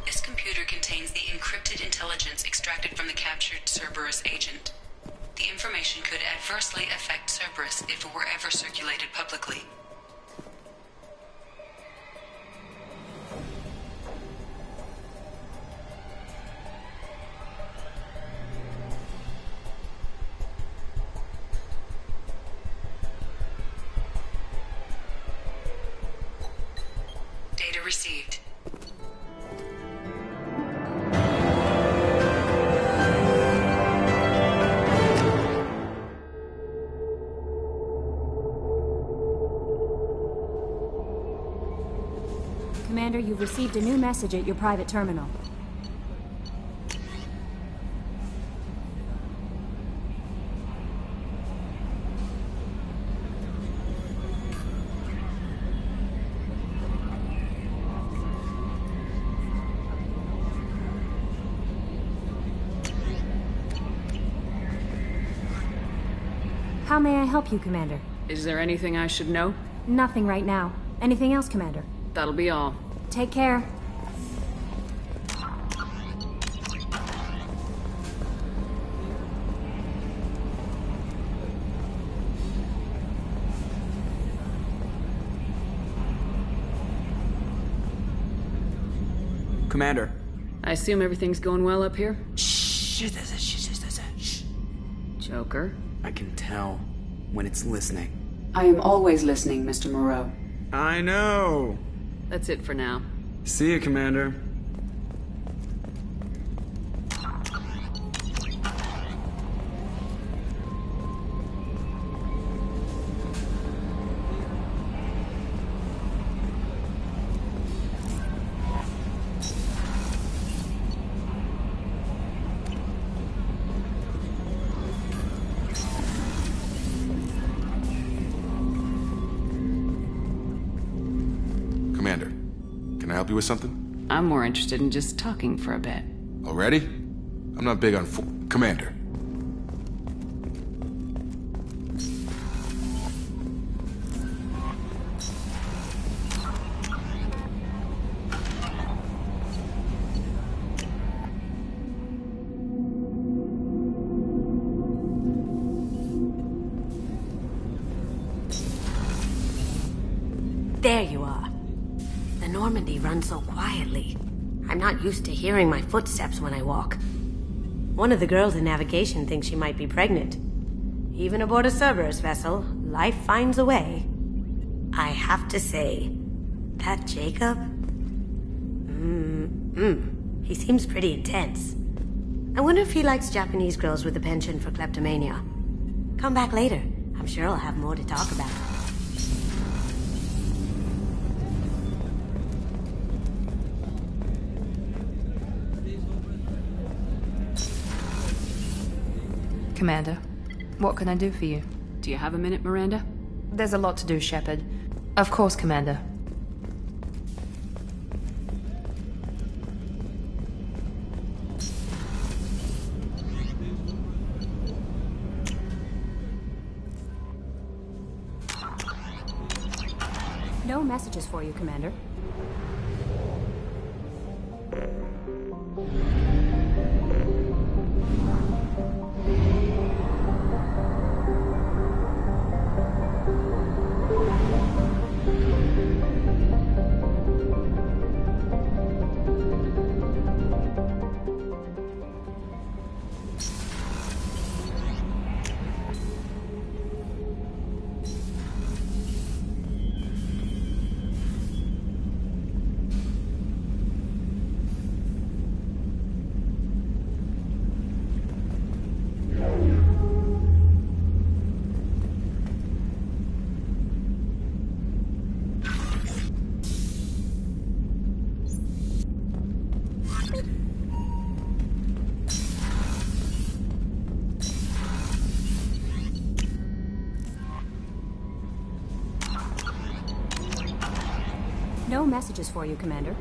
This computer contains the encrypted intelligence extracted from the captured Cerberus agent. The information could adversely affect Cerberus if it were ever circulated publicly. Data received. Commander, you've received a new message at your private terminal. How may I help you, Commander? Is there anything I should know? Nothing right now. Anything else, Commander? That'll be all. Take care. Commander. I assume everything's going well up here? Shh. Joker? I can tell when it's listening. I am always listening, Mr. Moreau. I know. That's it for now. See you, Commander. Commander, can I help you with something? I'm more interested in just talking for a bit. Already? I'm not big on Commander. There you are. The Normandy runs so quietly. I'm not used to hearing my footsteps when I walk. One of the girls in navigation thinks she might be pregnant. Even aboard a Cerberus vessel, life finds a way. I have to say, that Jacob? He seems pretty intense. I wonder if he likes Japanese girls with a penchant for kleptomania. Come back later. I'm sure I'll have more to talk about. Commander, what can I do for you? Do you have a minute, Miranda? There's a lot to do, Shepard. Of course, Commander. No messages for you, Commander. No messages for you, Commander.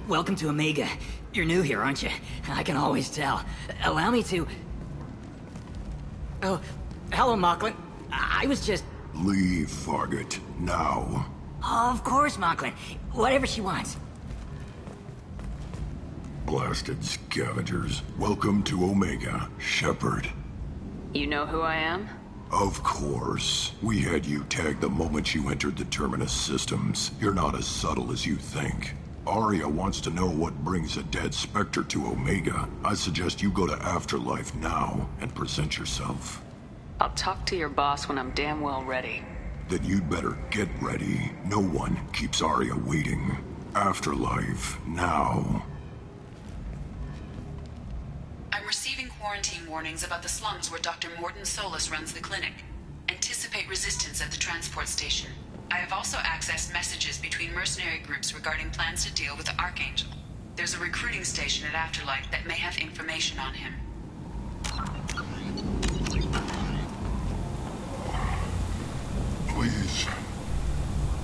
Welcome to Omega. You're new here, aren't you? I can always tell. Allow me to... Oh, hello, Mocklin. I was just... Leave, Fargate, now. Of course, Mocklin. Whatever she wants. Blasted scavengers. Welcome to Omega, Shepard. You know who I am? Of course. We had you tagged the moment you entered the Terminus systems. You're not as subtle as you think. Arya wants to know what brings a dead Spectre to Omega. I suggest you go to Afterlife now and present yourself. I'll talk to your boss when I'm damn well ready. Then you'd better get ready. No one keeps Arya waiting. Afterlife now. I'm receiving quarantine warnings about the slums where Dr. Morton Solus runs the clinic. Anticipate resistance at the transport station. I have also accessed messages between mercenary groups regarding plans to deal with the Archangel. There's a recruiting station at Afterlife that may have information on him. Please.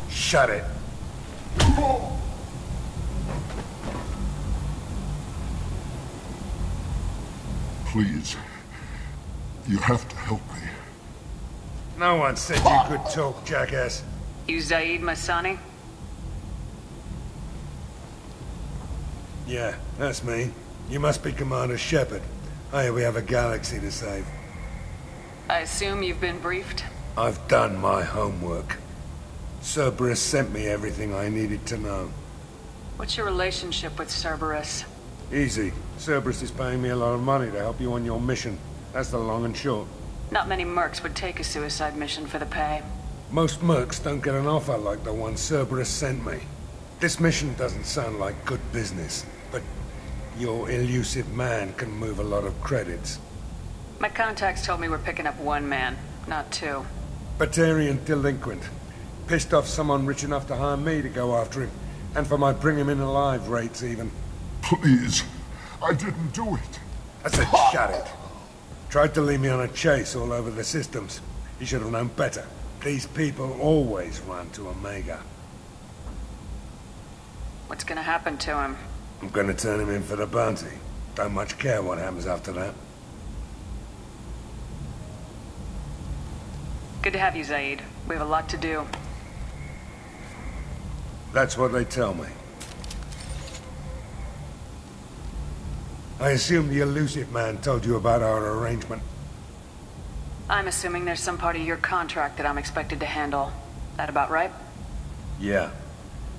Shut it. Please. You have to help me. No one said you could talk, jackass. You Zaid Masani? Yeah, that's me. You must be Commander Shepard. Hey, we have a galaxy to save. I assume you've been briefed? I've done my homework. Cerberus sent me everything I needed to know. What's your relationship with Cerberus? Easy. Cerberus is paying me a lot of money to help you on your mission. That's the long and short. Not many mercs would take a suicide mission for the pay. Most mercs don't get an offer like the one Cerberus sent me. This mission doesn't sound like good business, but your elusive man can move a lot of credits. My contacts told me we're picking up one man, not two. Batarian delinquent. Pissed off someone rich enough to hire me to go after him, and for my bring him in alive rates even. Please. I didn't do it. I said shut it. Tried to lead me on a chase all over the systems. He should have known better. These people always run to Omega. What's gonna happen to him? I'm gonna turn him in for the bounty. Don't much care what happens after that. Good to have you, Zaid. We have a lot to do. That's what they tell me. I assume the elusive man told you about our arrangement. I'm assuming there's some part of your contract that I'm expected to handle. That about right? Yeah.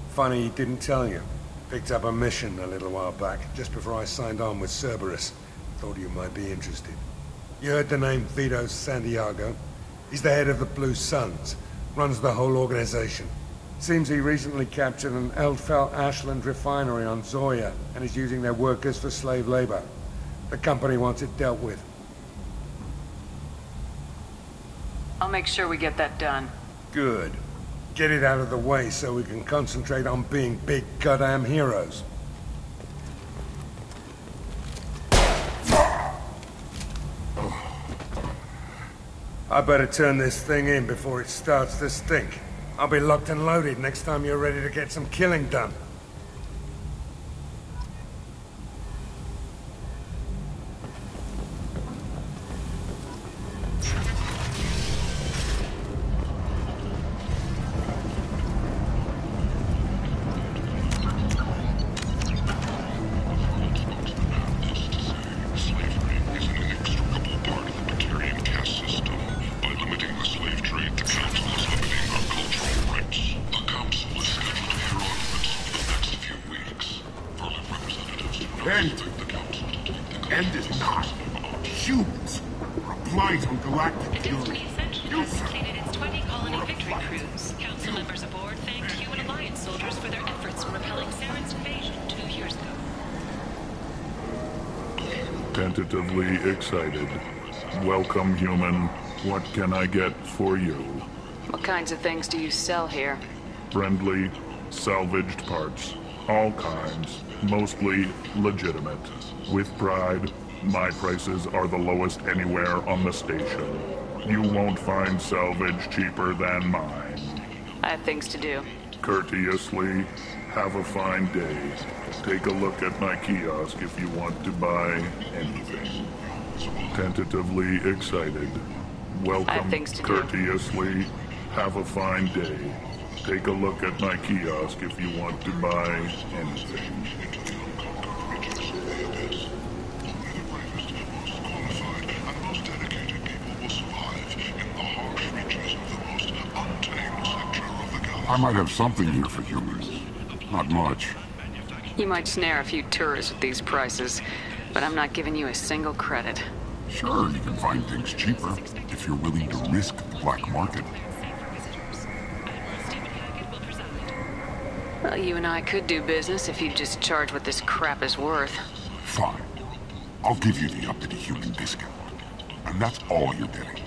Funny he didn't tell you. Picked up a mission a little while back, just before I signed on with Cerberus. Thought you might be interested. You heard the name Vito Santiago? He's the head of the Blue Suns. Runs the whole organization. Seems he recently captured an Eldfell Ashland refinery on Zoya and is using their workers for slave labor. The company wants it dealt with. I'll make sure we get that done. Good. Get it out of the way so we can concentrate on being big goddamn heroes. I better turn this thing in before it starts to stink. I'll be locked and loaded next time you're ready to get some killing done. End is not. Humans. Reply from galactic fury. Has completed its 20 colony victory cruise. Council members aboard thank human alliance soldiers for their efforts in repelling Saren's invasion 2 years ago. Tentatively excited. Welcome, human. What can I get for you? What kinds of things do you sell here? Friendly, salvaged parts. All kinds. Mostly legitimate. With pride, my prices are the lowest anywhere on the station. You won't find salvage cheaper than mine. I have things to do. Courteously, have a fine day. Take a look at my kiosk if you want to buy anything. Tentatively excited. Welcome, courteously, have a fine day. Take a look at my kiosk if you want to buy anything. I might have something here for humans. Not much. You might snare a few tourists with these prices, but I'm not giving you a single credit. Sure, you can find things cheaper, if you're willing to risk the black market. Well, you and I could do business if you'd just charge what this crap is worth. Fine. I'll give you the uppity human discount. And that's all you're getting.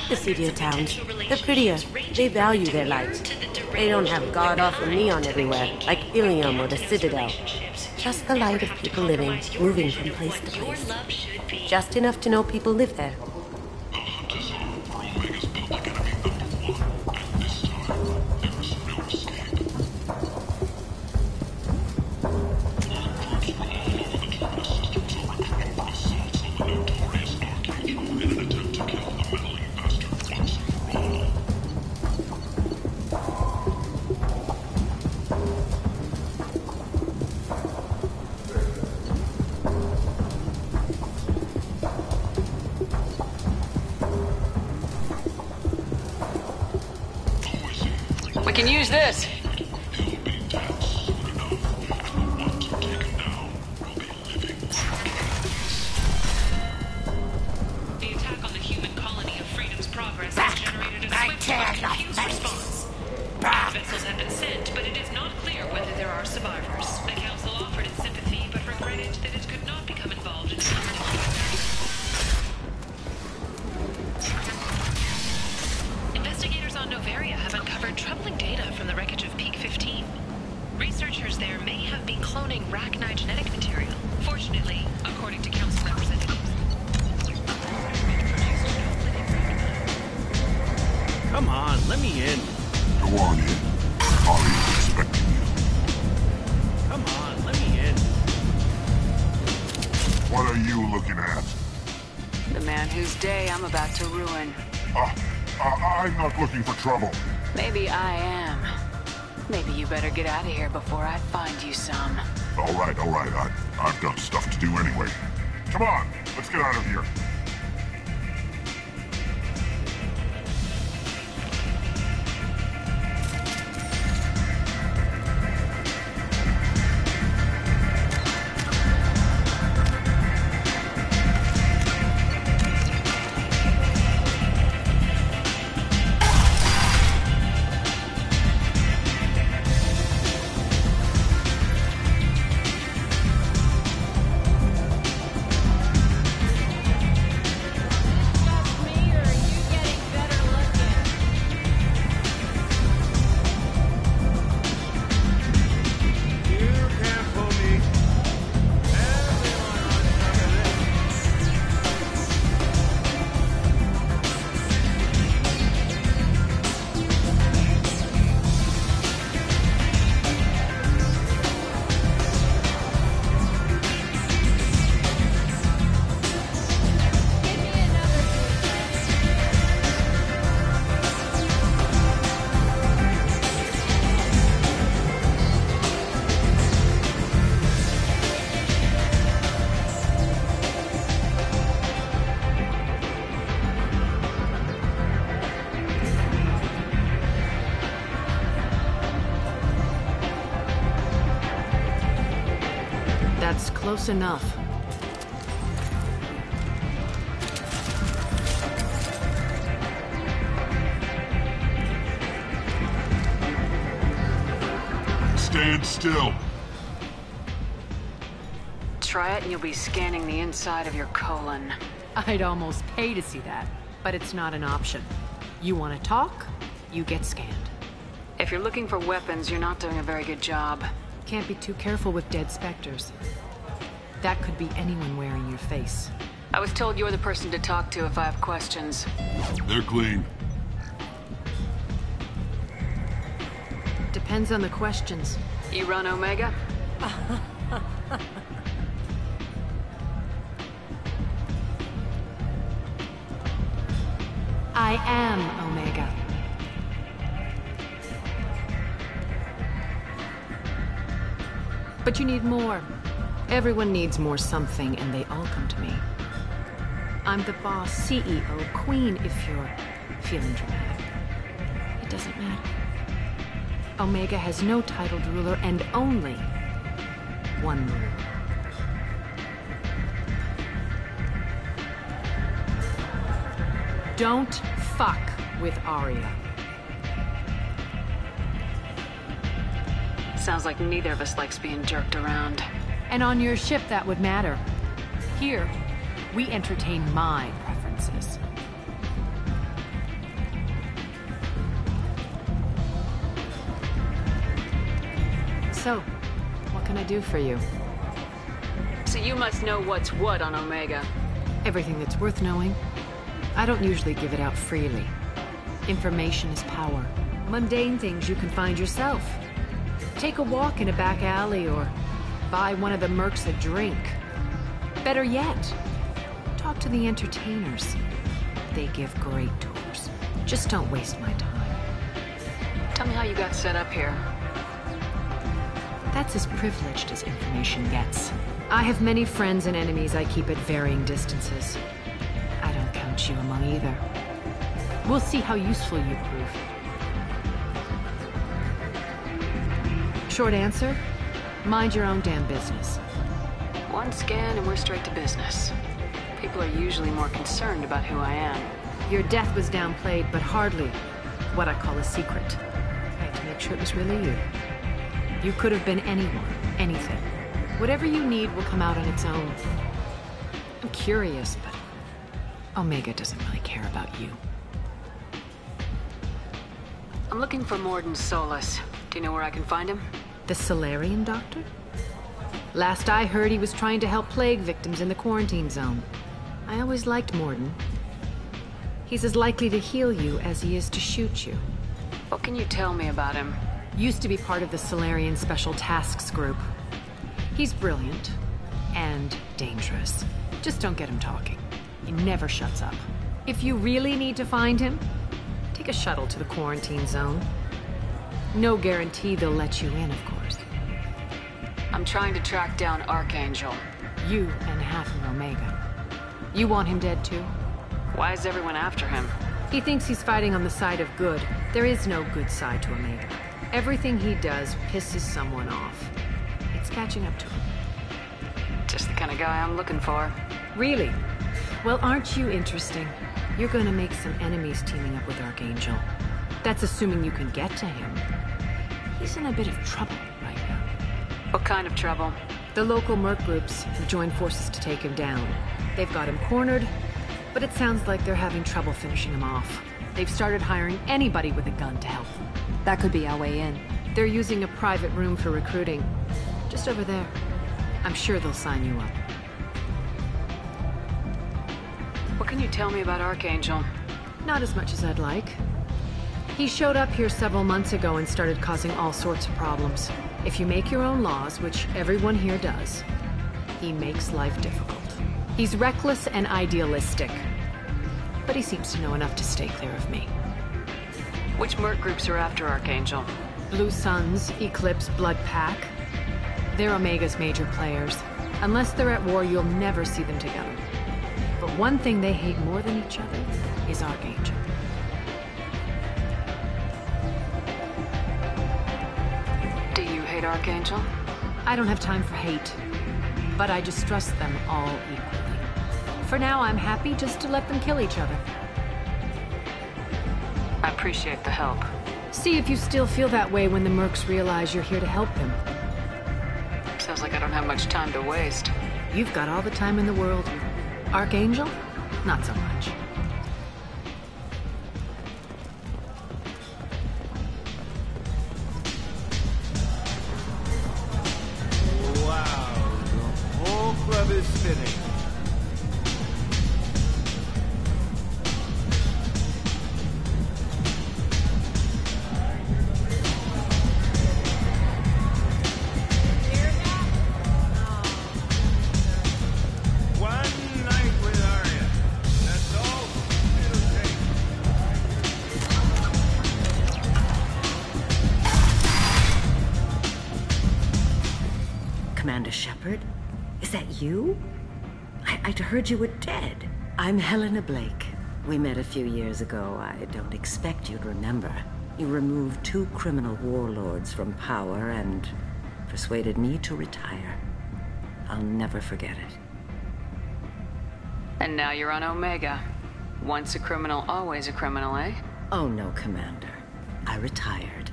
The studio towns. They're prettier. They value their light. They don't have god-awful neon everywhere, like Ilium or the Citadel. Just the light of people living, moving from place to place. Just enough to know people live there. We can use this. The attack on the human colony of Freedom's Progress has generated a swift but confused response. Vessels have been sent, but it is not clear whether there are survivors. The Council offered its sympathy, but regretted that it could not become involved in Investigators on Novaria have uncovered troubling data from the wreckage of Peak 15. Researchers there may have been cloning Rachni genetic material. Fortunately, according to Council representatives. Come on, let me in. Go on in. I'll be expecting you. Come on, let me in. What are you looking at? The man whose day I'm about to ruin. I'm not looking for trouble. Maybe I am. Maybe you better get out of here before I find you some. All right. I've got stuff to do anyway. Come on, let's get out of here. Close enough. Stand still. Try it and you'll be scanning the inside of your colon. I'd almost pay to see that, but it's not an option. You want to talk, you get scanned. If you're looking for weapons, you're not doing a very good job. Can't be too careful with dead specters. That could be anyone wearing your face. I was told you're the person to talk to if I have questions. They're clean. Depends on the questions. You run Omega? I am Omega. But you need more. Everyone needs more something, and they all come to me. I'm the boss, CEO, queen, if you're feeling dramatic. It doesn't matter. Omega has no titled ruler and only one rule. Don't fuck with Arya. Sounds like neither of us likes being jerked around. And on your ship, that would matter. Here, we entertain my preferences. So, what can I do for you? So you must know what's what on Omega. Everything that's worth knowing. I don't usually give it out freely. Information is power. Mundane things you can find yourself. Take a walk in a back alley or buy one of the mercs a drink. Better yet, talk to the entertainers. They give great tours. Just don't waste my time. Tell me how you got set up here. That's as privileged as information gets. I have many friends and enemies I keep at varying distances. I don't count you among either. We'll see how useful you prove. Short answer, mind your own damn business. One scan and we're straight to business. People are usually more concerned about who I am. Your death was downplayed, but hardly what I call a secret. I had to make sure it was really you. You could have been anyone, anything. Whatever you need will come out on its own. I'm curious, but Omega doesn't really care about you. I'm looking for Morden Solis. Do you know where I can find him? The Solarian doctor? Last I heard, he was trying to help plague victims in the quarantine zone. I always liked Morden. He's as likely to heal you as he is to shoot you. What can you tell me about him? Used to be part of the Solarian Special Tasks Group. He's brilliant and dangerous. Just don't get him talking. He never shuts up. If you really need to find him, take a shuttle to the quarantine zone. No guarantee they'll let you in, of course. I'm trying to track down Archangel. You and half of Omega. You want him dead too? Why is everyone after him? He thinks he's fighting on the side of good. There is no good side to Omega. Everything he does pisses someone off. It's catching up to him. Just the kind of guy I'm looking for. Really? Well, aren't you interesting? You're gonna make some enemies teaming up with Archangel. That's assuming you can get to him. He's in a bit of trouble right now. What kind of trouble? The local merc groups have joined forces to take him down. They've got him cornered, but it sounds like they're having trouble finishing him off. They've started hiring anybody with a gun to help them. That could be our way in. They're using a private room for recruiting. Just over there. I'm sure they'll sign you up. What can you tell me about Archangel? Not as much as I'd like. He showed up here several months ago and started causing all sorts of problems. If you make your own laws, which everyone here does, he makes life difficult. He's reckless and idealistic. But he seems to know enough to stay clear of me. Which merc groups are after Archangel? Blue Suns, Eclipse, Blood Pack. They're Omega's major players. Unless they're at war, you'll never see them together. But one thing they hate more than each other is Archangel. Do you hate Archangel? I don't have time for hate, but I distrust them all equally. For now, I'm happy just to let them kill each other. I appreciate the help. See if you still feel that way when the mercs realize you're here to help them. Sounds like I don't have much time to waste. You've got all the time in the world. Archangel? Not so much. Wow, the whole club is spinning. Commander Shepard? Is that you? I'd heard you were dead. I'm Helena Blake. We met a few years ago. I don't expect you'd remember. You removed 2 criminal warlords from power and persuaded me to retire. I'll never forget it. And now you're on Omega. Once a criminal, always a criminal, eh? Oh no, Commander. I retired.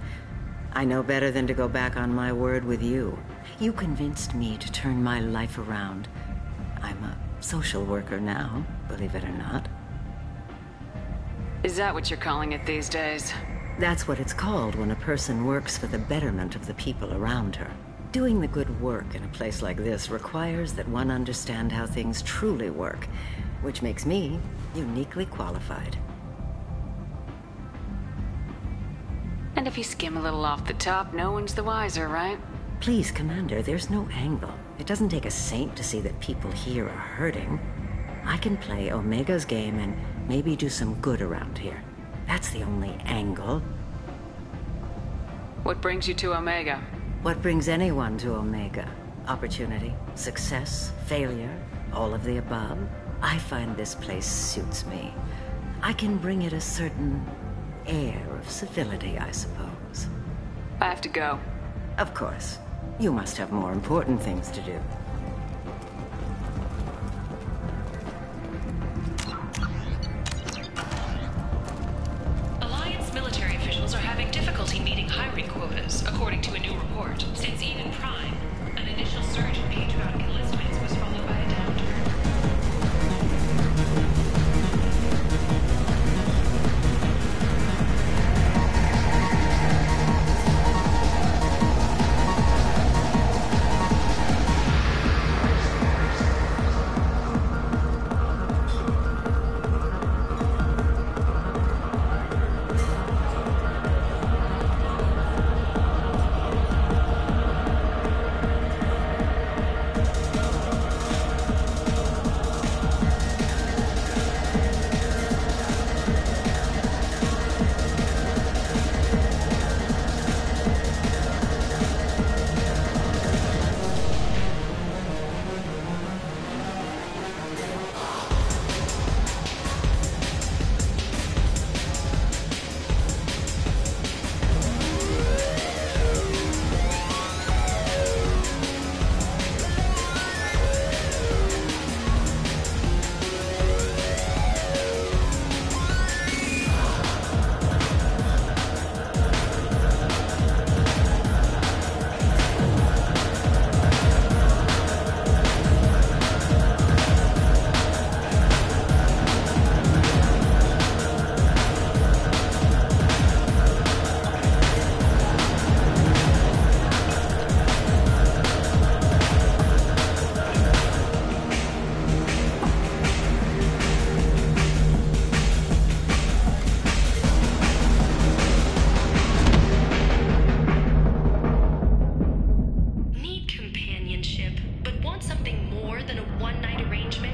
I know better than to go back on my word with you. You convinced me to turn my life around. I'm a social worker now, believe it or not. Is that what you're calling it these days? That's what it's called when a person works for the betterment of the people around her. Doing the good work in a place like this requires that one understand how things truly work, which makes me uniquely qualified. And if you skim a little off the top, no one's the wiser, right? Please, Commander, there's no angle. It doesn't take a saint to see that people here are hurting. I can play Omega's game and maybe do some good around here. That's the only angle. What brings you to Omega? What brings anyone to Omega? Opportunity, success, failure, all of the above. I find this place suits me. I can bring it a certain air of civility, I suppose. I have to go. Of course. You must have more important things to do. Alliance military officials are having difficulty meeting hiring quotas, according to a new report. Since Eden Prime, an initial surge in patriotic enlistments was followed by a downturn.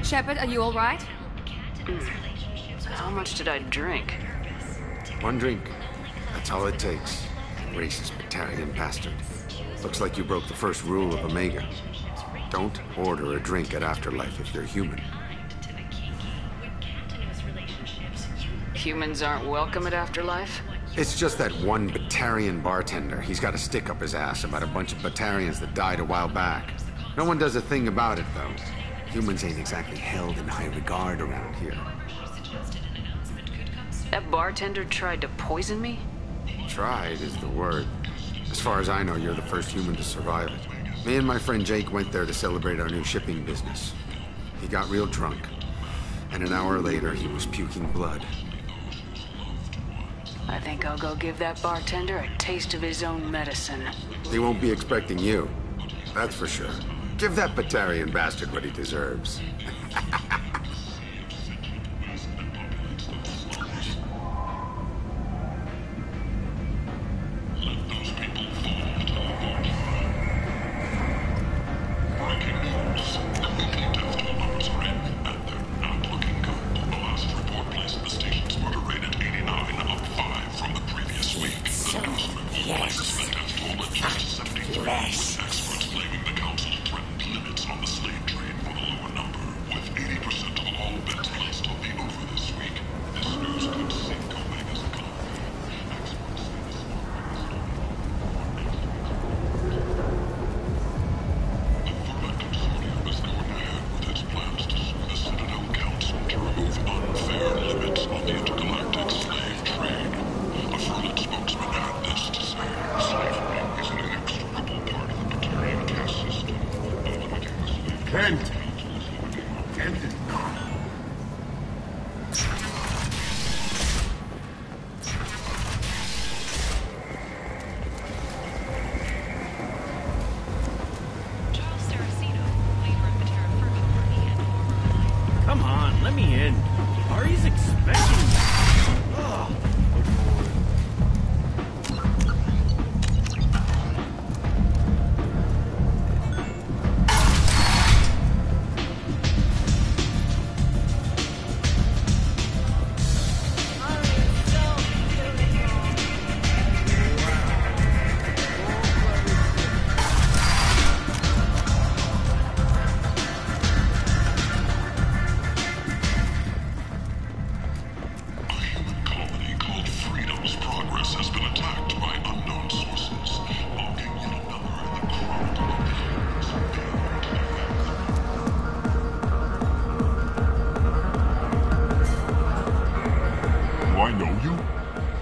Shepard, are you all right? How much did I drink? 1 drink. That's all it takes. Racist Batarian bastard. Looks like you broke the first rule of Omega. Don't order a drink at Afterlife if you're human. Humans aren't welcome at Afterlife? It's just that one Batarian bartender. He's got a stick up his ass about a bunch of Batarians that died a while back. No one does a thing about it, though. Humans ain't exactly held in high regard around here. That bartender tried to poison me? Tried is the word. As far as I know, you're the first human to survive it. Me and my friend Jake went there to celebrate our new shipping business. He got real drunk, and an hour later he was puking blood. I think I'll go give that bartender a taste of his own medicine. He won't be expecting you, that's for sure. Give that Batarian bastard what he deserves. limits on the slave trade for the lower number, with 80% of all bets placed on the over this week. This news could sink Omega's economy. Experts say the smart consortium is going ahead with its plans to sue the Citadel Council to remove unfair limits on the intergalactic slave trade. A Furlet spokesman had this to say: slavery is an inextricable part of the Batarian caste system. Limiting the slave trade. Kent! Come on, let me in. Ari's expecting me. Ugh.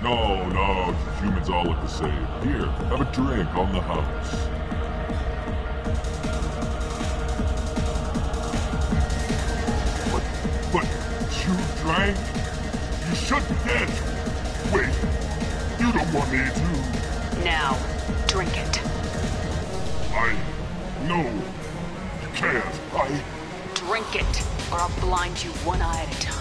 No, humans all look the same. Here, have a drink on the house. But you drank? You should be dead. Wait, you don't want me to. Now, drink it. No, you can't. Drink it, or I'll blind you one eye at a time.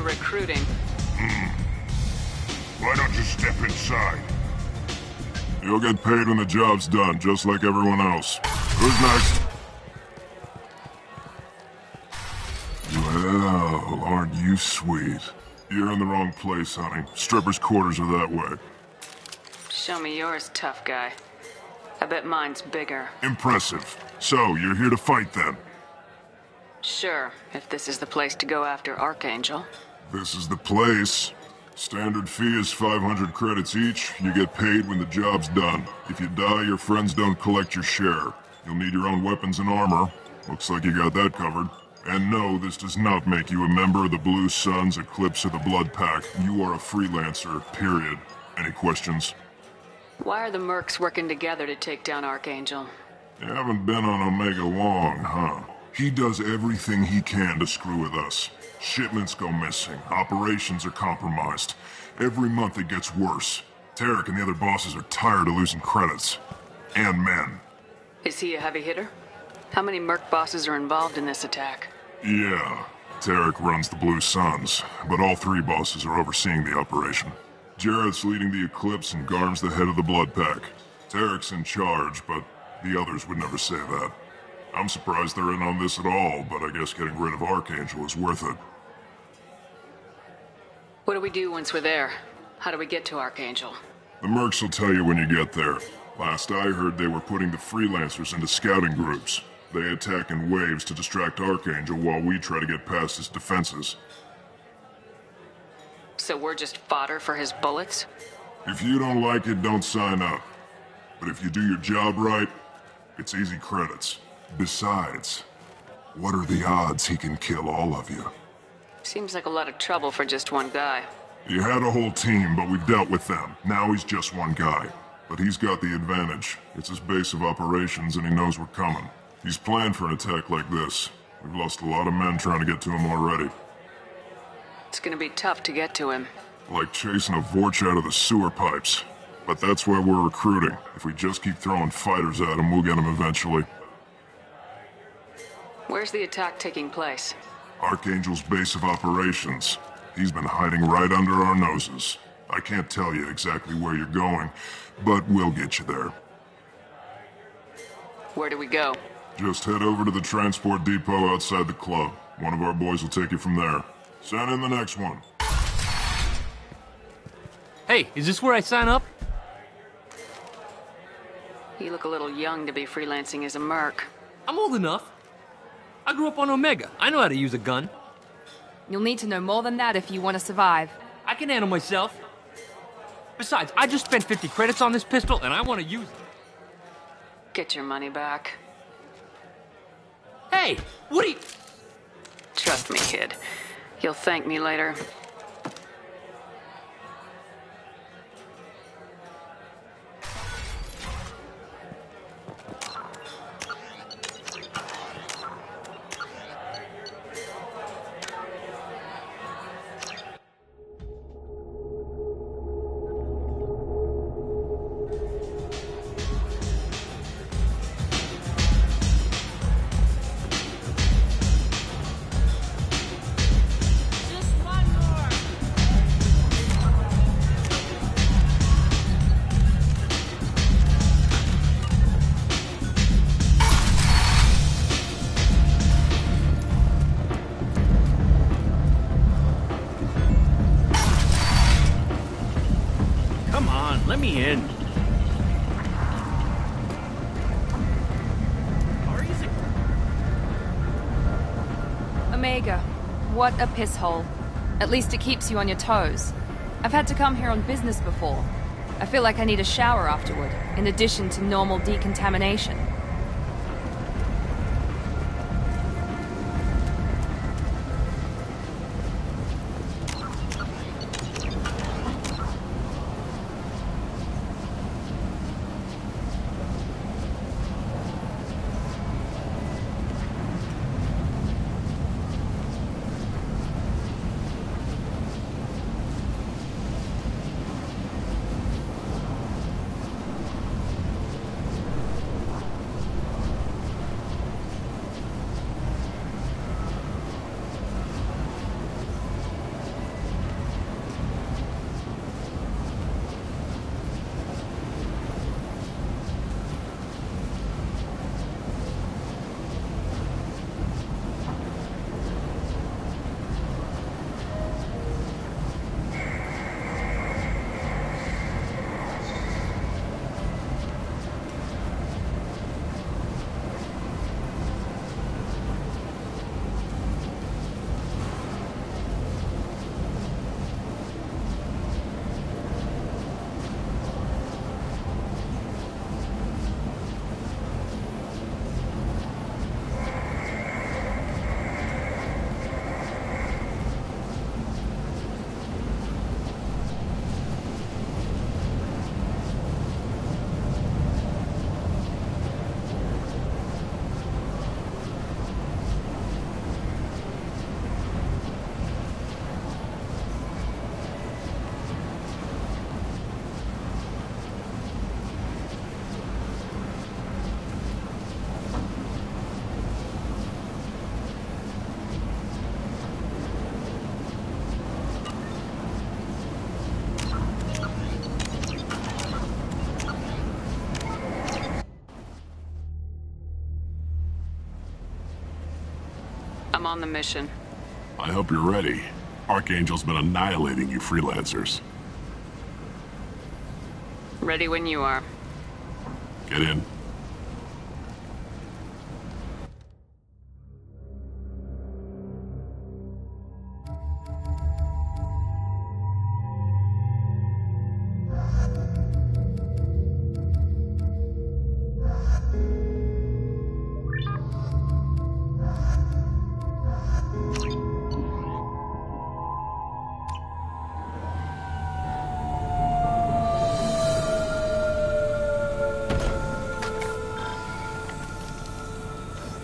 Recruiting. Why don't you step inside? You'll get paid when the job's done, just like everyone else. Who's next? Well, aren't you sweet? You're in the wrong place, honey. Strippers' quarters are that way. Show me yours, tough guy. I bet mine's bigger. Impressive. So, you're here to fight then? Sure, if this is the place to go after Archangel. This is the place. Standard fee is 500 credits each. You get paid when the job's done. If you die, your friends don't collect your share. You'll need your own weapons and armor. Looks like you got that covered. And no, this does not make you a member of the Blue Suns, Eclipse, or the Blood Pack. You are a freelancer, period. Any questions? Why are the mercs working together to take down Archangel? You haven't been on Omega long, huh? He does everything he can to screw with us. Shipments go missing. Operations are compromised. Every month it gets worse. Tarek and the other bosses are tired of losing credits. And men. Is he a heavy hitter? How many merc bosses are involved in this attack? Yeah. Tarek runs the Blue Suns, but all three bosses are overseeing the operation. Jarrett's leading the Eclipse and Garm's the head of the Blood Pack. Tarek's in charge, but the others would never say that. I'm surprised they're in on this at all, but I guess getting rid of Archangel is worth it. What do we do once we're there? How do we get to Archangel? The mercs will tell you when you get there. Last I heard, they were putting the freelancers into scouting groups. They attack in waves to distract Archangel while we try to get past his defenses. So we're just fodder for his bullets? If you don't like it, don't sign up. But if you do your job right, it's easy credits. Besides, what are the odds he can kill all of you? Seems like a lot of trouble for just one guy. He had a whole team, but we've dealt with them. Now he's just one guy. But he's got the advantage. It's his base of operations and he knows we're coming. He's planned for an attack like this. We've lost a lot of men trying to get to him already. It's gonna be tough to get to him. Like chasing a Vorch out of the sewer pipes. But that's why we're recruiting. If we just keep throwing fighters at them, we'll get them eventually. Where's the attack taking place? Archangel's base of operations. He's been hiding right under our noses. I can't tell you exactly where you're going, but we'll get you there. Where do we go? Just head over to the transport depot outside the club. One of our boys will take you from there. Send in the next one. Hey, is this where I sign up? You look a little young to be freelancing as a merc. I'm old enough. I grew up on Omega. I know how to use a gun. You'll need to know more than that if you want to survive. I can handle myself. Besides, I just spent 50 credits on this pistol, and I want to use it. Get your money back. Hey, what are you... Trust me, kid. You'll thank me later. Let me in. Omega, what a piss hole. At least it keeps you on your toes. I've had to come here on business before. I feel like I need a shower afterward, in addition to normal decontamination. I'm on the mission. I hope you're ready. Archangel's been annihilating you freelancers. Ready when you are. Get in.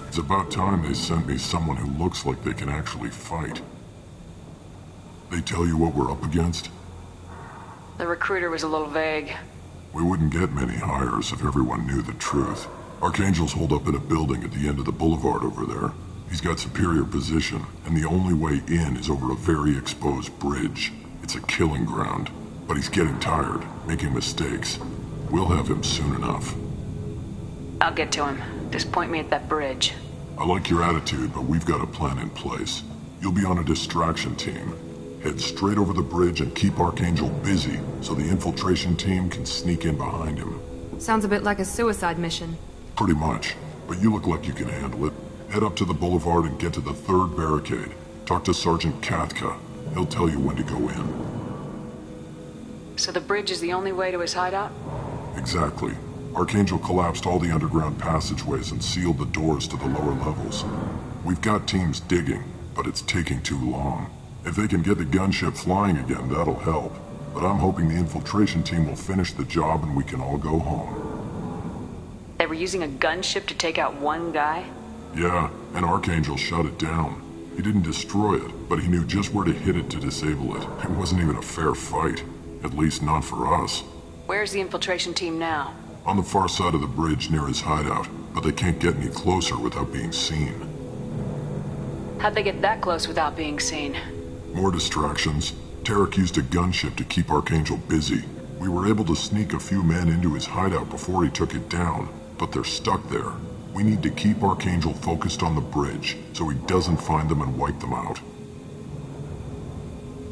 It's about time they sent me someone who looks like they can actually fight. They tell you what we're up against? The recruiter was a little vague. We wouldn't get many hires if everyone knew the truth. Archangel's holed up in a building at the end of the boulevard over there. He's got superior position, and the only way in is over a very exposed bridge. It's a killing ground. But he's getting tired, making mistakes. We'll have him soon enough. I'll get to him. Just point me at that bridge. I like your attitude, but we've got a plan in place. You'll be on a distraction team. Head straight over the bridge and keep Archangel busy so the infiltration team can sneak in behind him. Sounds a bit like a suicide mission. Pretty much, but you look like you can handle it. Head up to the boulevard and get to the 3rd barricade. Talk to Sergeant Katka. He'll tell you when to go in. So the bridge is the only way to his hideout? Exactly. Archangel collapsed all the underground passageways and sealed the doors to the lower levels. We've got teams digging, but it's taking too long. If they can get the gunship flying again, that'll help. But I'm hoping the infiltration team will finish the job and we can all go home. They were using a gunship to take out one guy? Yeah, and Archangel shut it down. He didn't destroy it, but he knew just where to hit it to disable it. It wasn't even a fair fight. At least not for us. Where's the infiltration team now? On the far side of the bridge near his hideout, but they can't get any closer without being seen. How'd they get that close without being seen? More distractions. Tarek used a gunship to keep Archangel busy. We were able to sneak a few men into his hideout before he took it down, but they're stuck there. We need to keep Archangel focused on the bridge, so he doesn't find them and wipe them out.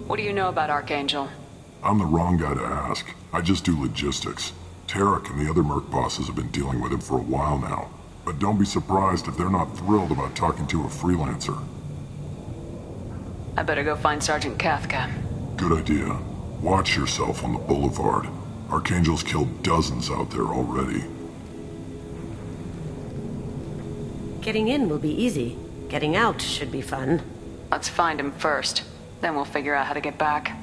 What do you know about Archangel? I'm the wrong guy to ask. I just do logistics. Tarek and the other merc bosses have been dealing with him for a while now. But don't be surprised if they're not thrilled about talking to a freelancer. I better go find Sergeant Katka. Good idea. Watch yourself on the boulevard. Archangel's killed dozens out there already. Getting in will be easy. Getting out should be fun. Let's find him first. Then we'll figure out how to get back.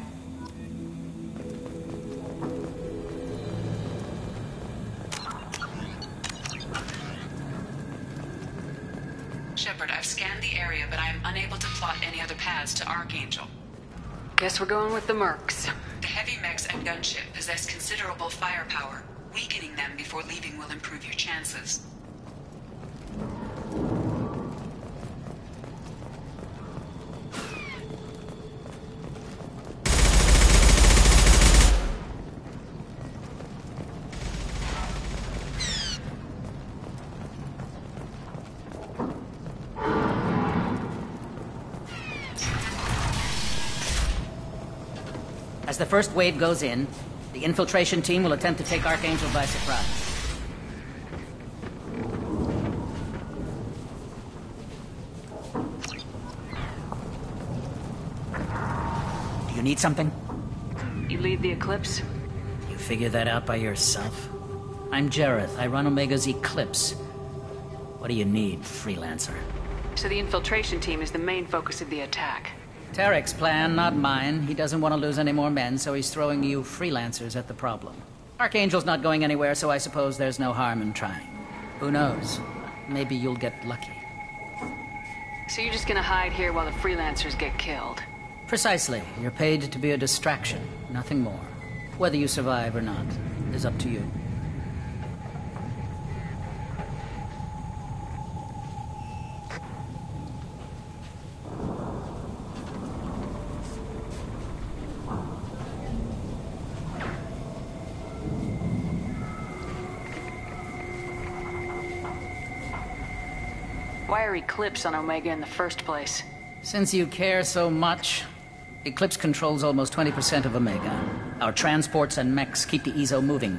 Shepard, I've scanned the area, but I am unable to plot any other paths to Archangel. Guess we're going with the mercs. The heavy mechs and gunship possess considerable firepower. Weakening them before leaving will improve your chances. As the first wave goes in, the infiltration team will attempt to take Archangel by surprise. Do you need something? You lead the Eclipse? You figure that out by yourself? I'm Jareth. I run Omega's Eclipse. What do you need, freelancer? So the infiltration team is the main focus of the attack. Tarek's plan, not mine. He doesn't want to lose any more men, so he's throwing you freelancers at the problem. Archangel's not going anywhere, so I suppose there's no harm in trying. Who knows? Maybe you'll get lucky. So you're just gonna hide here while the freelancers get killed? Precisely. You're paid to be a distraction, nothing more. Whether you survive or not is up to you. Why are Eclipse on Omega in the first place? Since you care so much, Eclipse controls almost 20% of Omega. Our transports and mechs keep the EZO moving.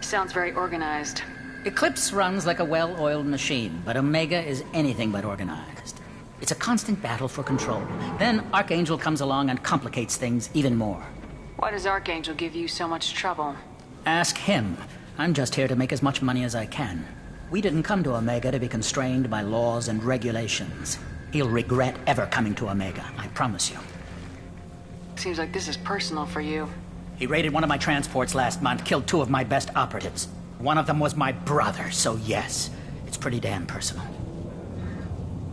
Sounds very organized. Eclipse runs like a well-oiled machine, but Omega is anything but organized. It's a constant battle for control. Then Archangel comes along and complicates things even more. Why does Archangel give you so much trouble? Ask him. I'm just here to make as much money as I can. We didn't come to Omega to be constrained by laws and regulations. He'll regret ever coming to Omega, I promise you. Seems like this is personal for you. He raided one of my transports last month, killed 2 of my best operatives. One of them was my brother, so yes, it's pretty damn personal.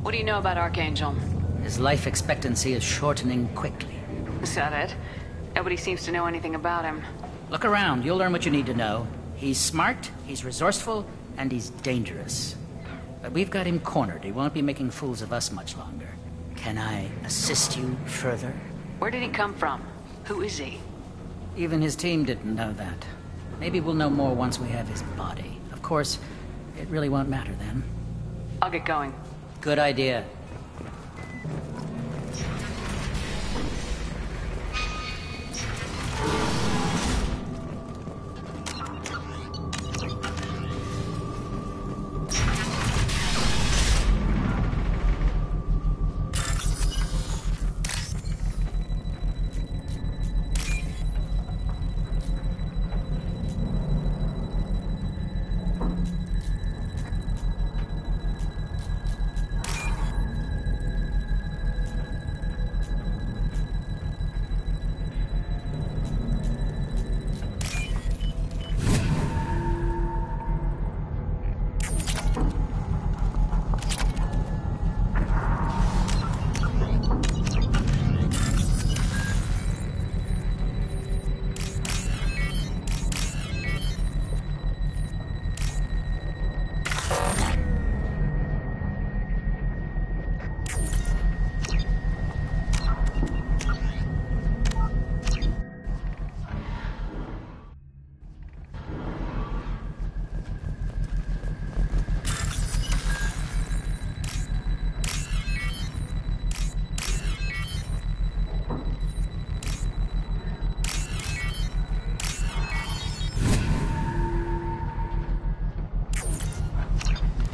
What do you know about Archangel? His life expectancy is shortening quickly. Is that it? Nobody seems to know anything about him. Look around, you'll learn what you need to know. He's smart, he's resourceful, and he's dangerous. But we've got him cornered. He won't be making fools of us much longer. Can I assist you further? Where did he come from? Who is he? Even his team didn't know that. Maybe we'll know more once we have his body. Of course, it really won't matter then. I'll get going. Good idea.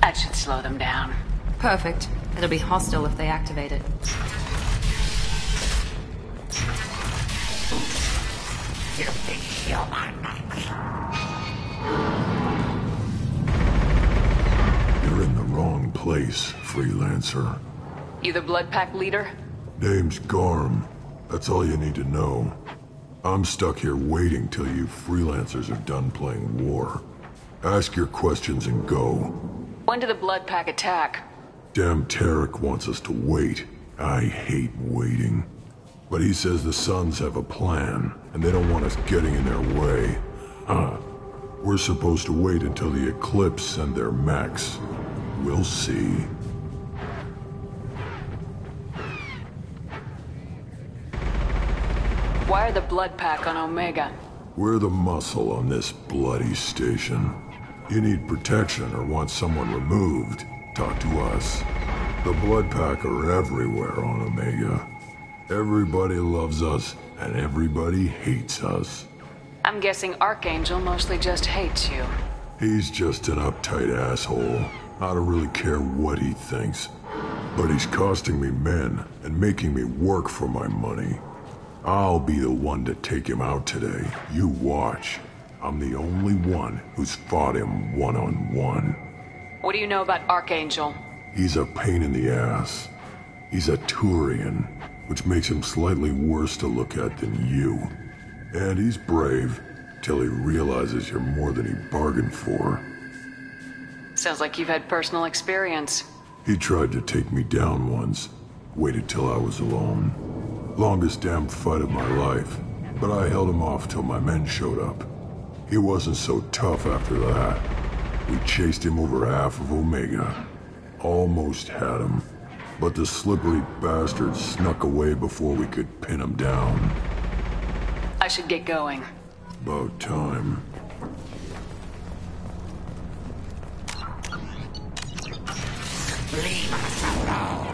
That should slow them down. Perfect. It'll be hostile if they activate it. You think human. You're in the wrong place, freelancer. You the Blood Pack leader? Name's Garm. That's all you need to know. I'm stuck here waiting till you freelancers are done playing war. Ask your questions and go. When did the Blood Pack attack? Damn Tarek wants us to wait. I hate waiting. But he says the Suns have a plan, and they don't want us getting in their way. We're supposed to wait until the Eclipse send their mechs. We'll see. Why are the Blood Pack on Omega? We're the muscle on this bloody station. You need protection or want someone removed, talk to us. The Blood Pack are everywhere on Omega. Everybody loves us, and everybody hates us. I'm guessing Archangel mostly just hates you. He's just an uptight asshole. I don't really care what he thinks. But he's costing me men, and making me work for my money. I'll be the one to take him out today. You watch. I'm the only one who's fought him one-on-one. What do you know about Archangel? He's a pain in the ass. He's a Turian, which makes him slightly worse to look at than you. And he's brave, till he realizes you're more than he bargained for. Sounds like you've had personal experience. He tried to take me down once. Waited till I was alone. Longest damn fight of my life. But I held him off till my men showed up. He wasn't so tough after that. We chased him over half of Omega. Almost had him. But the slippery bastard snuck away before we could pin him down. I should get going. About time. Leave us alone.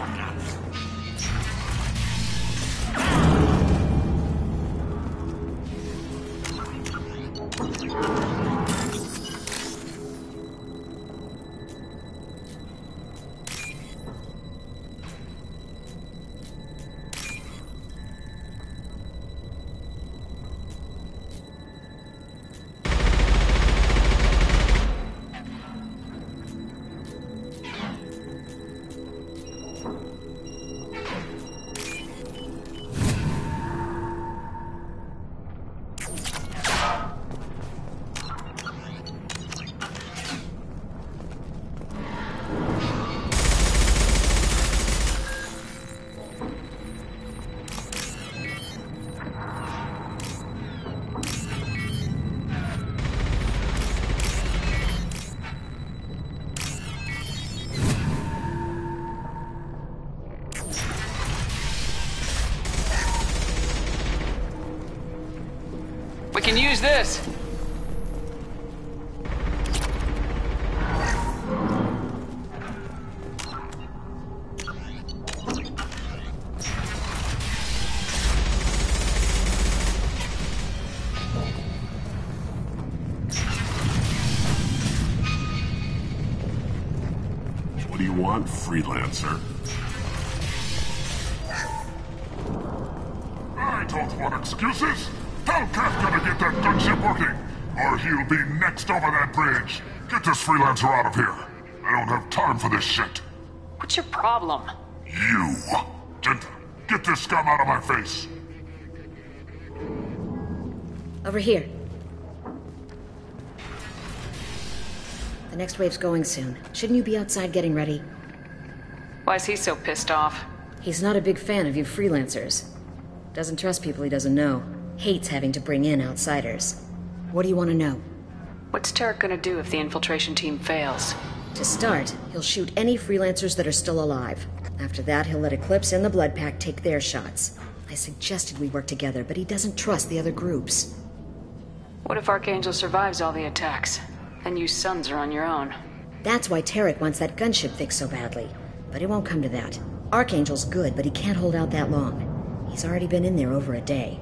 We can use this. What do you want, freelancer? I don't want excuses. Tell Kafka to get that gunship working, or he'll be next over that bridge. Get this freelancer out of here. I don't have time for this shit. What's your problem? You. Get this scum out of my face. Over here. The next wave's going soon. Shouldn't you be outside getting ready? Why is he so pissed off? He's not a big fan of you freelancers. Doesn't trust people he doesn't know. Hates having to bring in outsiders. What do you want to know? What's Tarek gonna do if the infiltration team fails? To start, he'll shoot any freelancers that are still alive. After that, he'll let Eclipse and the Blood Pack take their shots. I suggested we work together, but he doesn't trust the other groups. What if Archangel survives all the attacks? Then you sons are on your own. That's why Tarek wants that gunship fixed so badly. But it won't come to that. Archangel's good, but he can't hold out that long. He's already been in there over a day.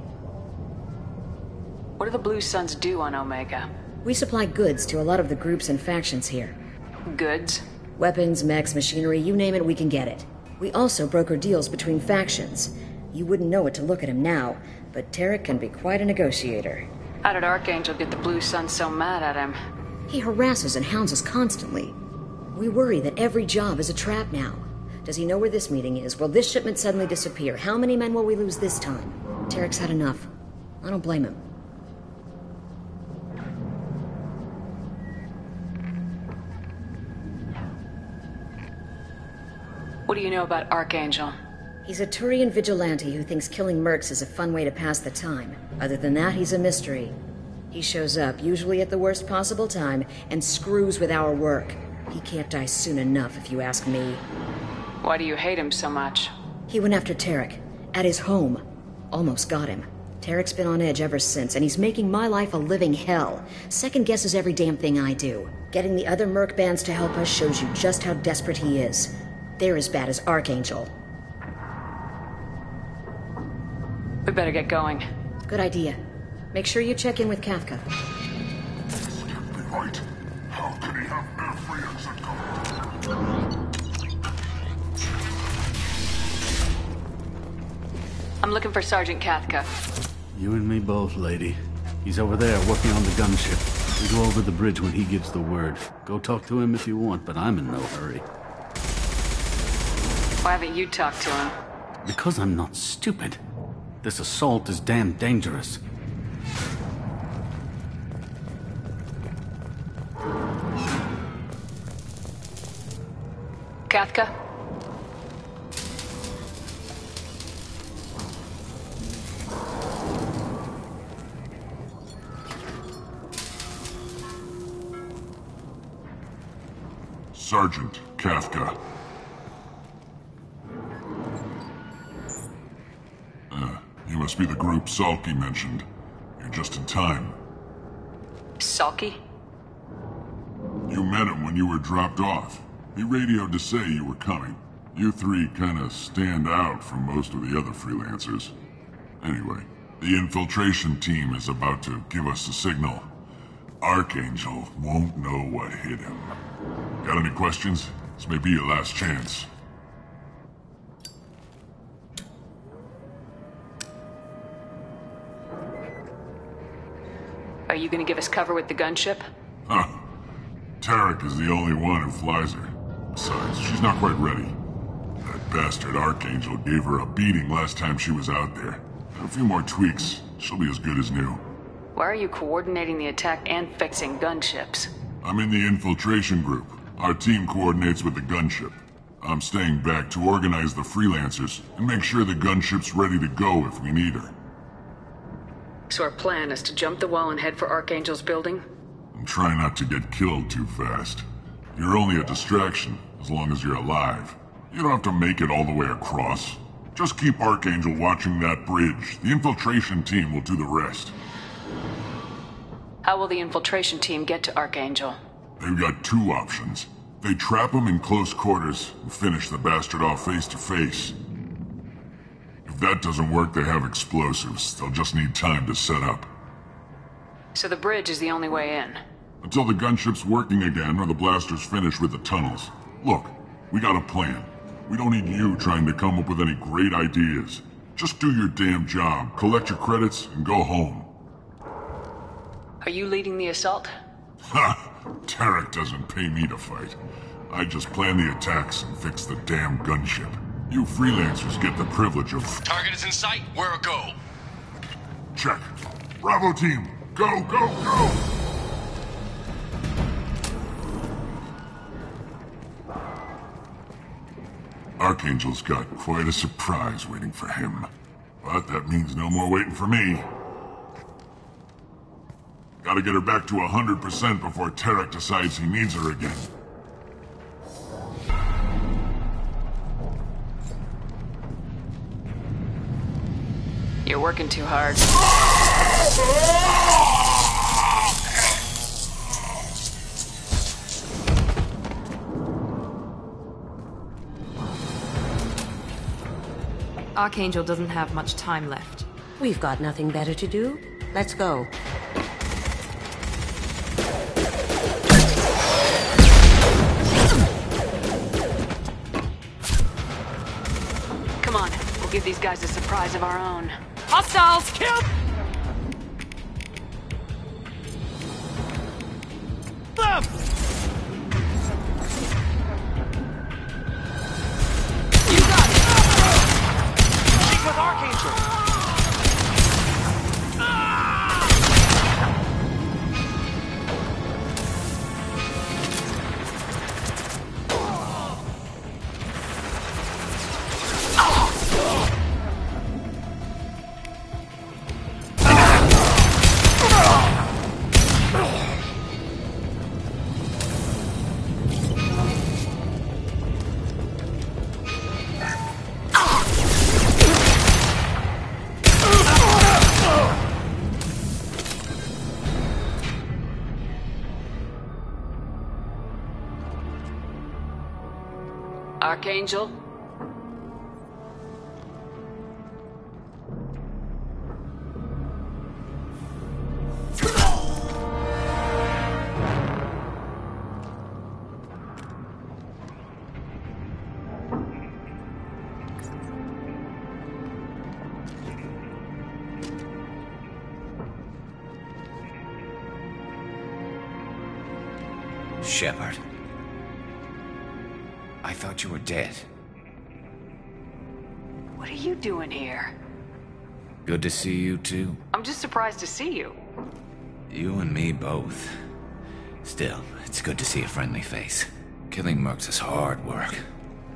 What do the Blue Suns do on Omega? We supply goods to a lot of the groups and factions here. Goods? Weapons, mechs, machinery, you name it, we can get it. We also broker deals between factions. You wouldn't know it to look at him now, but Tarek can be quite a negotiator. How did Archangel get the Blue Suns so mad at him? He harasses and hounds us constantly. We worry that every job is a trap now. Does he know where this meeting is? Will this shipment suddenly disappear? How many men will we lose this time? Tarek's had enough. I don't blame him. What do you know about Archangel? He's a Turian vigilante who thinks killing mercs is a fun way to pass the time. Other than that, he's a mystery. He shows up, usually at the worst possible time, and screws with our work. He can't die soon enough, if you ask me. Why do you hate him so much? He went after Tarek. At his home. Almost got him. Tarek's been on edge ever since, and he's making my life a living hell. Second guesses every damn thing I do. Getting the other merc bands to help us shows you just how desperate he is. They're as bad as Archangel. We better get going. Good idea. Make sure you check in with Kafka. This can't be right. How can he have every exit code? I'm looking for Sergeant Kafka. You and me both, lady. He's over there working on the gunship. We go over the bridge when he gives the word. Go talk to him if you want, but I'm in no hurry. Why haven't you talked to him? Because I'm not stupid. This assault is damn dangerous. Kafka? Sergeant Kafka. You must be the group Salky mentioned. You're just in time. Salky? You met him when you were dropped off. He radioed to say you were coming. You three kinda stand out from most of the other freelancers. Anyway, the infiltration team is about to give us a signal. Archangel won't know what hit him. Got any questions? This may be your last chance. Are you gonna give us cover with the gunship? Huh. Tarek is the only one who flies her. Besides, she's not quite ready. That bastard Archangel gave her a beating last time she was out there. A few more tweaks, she'll be as good as new. Why are you coordinating the attack and fixing gunships? I'm in the infiltration group. Our team coordinates with the gunship. I'm staying back to organize the freelancers and make sure the gunship's ready to go if we need her. So our plan is to jump the wall and head for Archangel's building? And try not to get killed too fast. You're only a distraction, as long as you're alive. You don't have to make it all the way across. Just keep Archangel watching that bridge. The infiltration team will do the rest. How will the infiltration team get to Archangel? They've got two options. They trap him in close quarters and finish the bastard off face to face. If that doesn't work, they have explosives. They'll just need time to set up. So the bridge is the only way in? Until the gunship's working again or the blasters finish with the tunnels. Look, we got a plan. We don't need you trying to come up with any great ideas. Just do your damn job, collect your credits, and go home. Are you leading the assault? Ha! Tarek doesn't pay me to fight. I just plan the attacks and fix the damn gunship. You freelancers get the privilege of... Target is in sight. Where a go? Check. Bravo team, go, go, go! Archangel's got quite a surprise waiting for him. But that means no more waiting for me. Gotta get her back to 100% before Tarek decides he needs her again. You're working too hard. Archangel doesn't have much time left. We've got nothing better to do. Let's go. Come on, we'll give these guys a surprise of our own. Hostiles! Kill! Them! You got it! She's with Archangel! Archangel? Shepard. I thought you were dead. What are you doing here? Good to see you too. I'm just surprised to see you. You and me both. Still, it's good to see a friendly face. Killing mercs is hard work,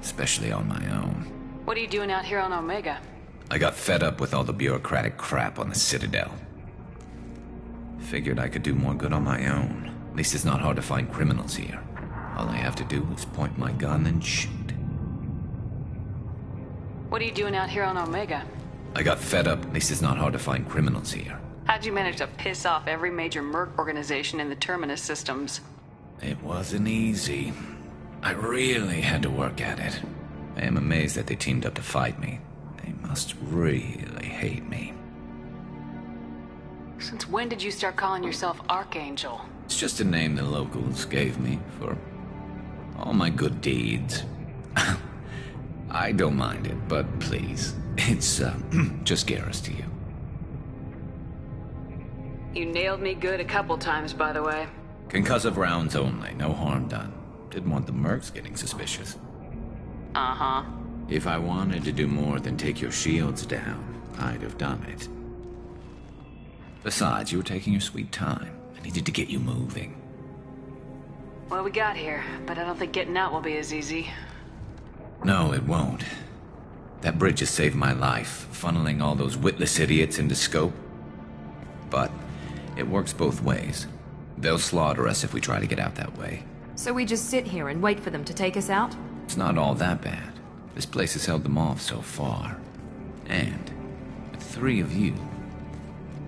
especially on my own. What are you doing out here on Omega? I got fed up with all the bureaucratic crap on the Citadel. Figured I could do more good on my own. At least it's not hard to find criminals here. All I have to do is point my gun and shoot. What are you doing out here on Omega? I got fed up. At least it's not hard to find criminals here. How'd you manage to piss off every major merc organization in the Terminus systems? It wasn't easy. I really had to work at it. I am amazed that they teamed up to fight me. They must really hate me. Since when did you start calling yourself Archangel? It's just a name the locals gave me for all my good deeds. I don't mind it, but please, it's just Garrus to you. You nailed me good a couple times, by the way. Concussive rounds only, no harm done. Didn't want the mercs getting suspicious. Uh-huh. If I wanted to do more than take your shields down, I'd have done it. Besides, you were taking your sweet time. I needed to get you moving. Well, we got here, but I don't think getting out will be as easy. No, it won't. That bridge has saved my life, funneling all those witless idiots into scope. But it works both ways. They'll slaughter us if we try to get out that way. So we just sit here and wait for them to take us out? It's not all that bad. This place has held them off so far. And with 3 of you,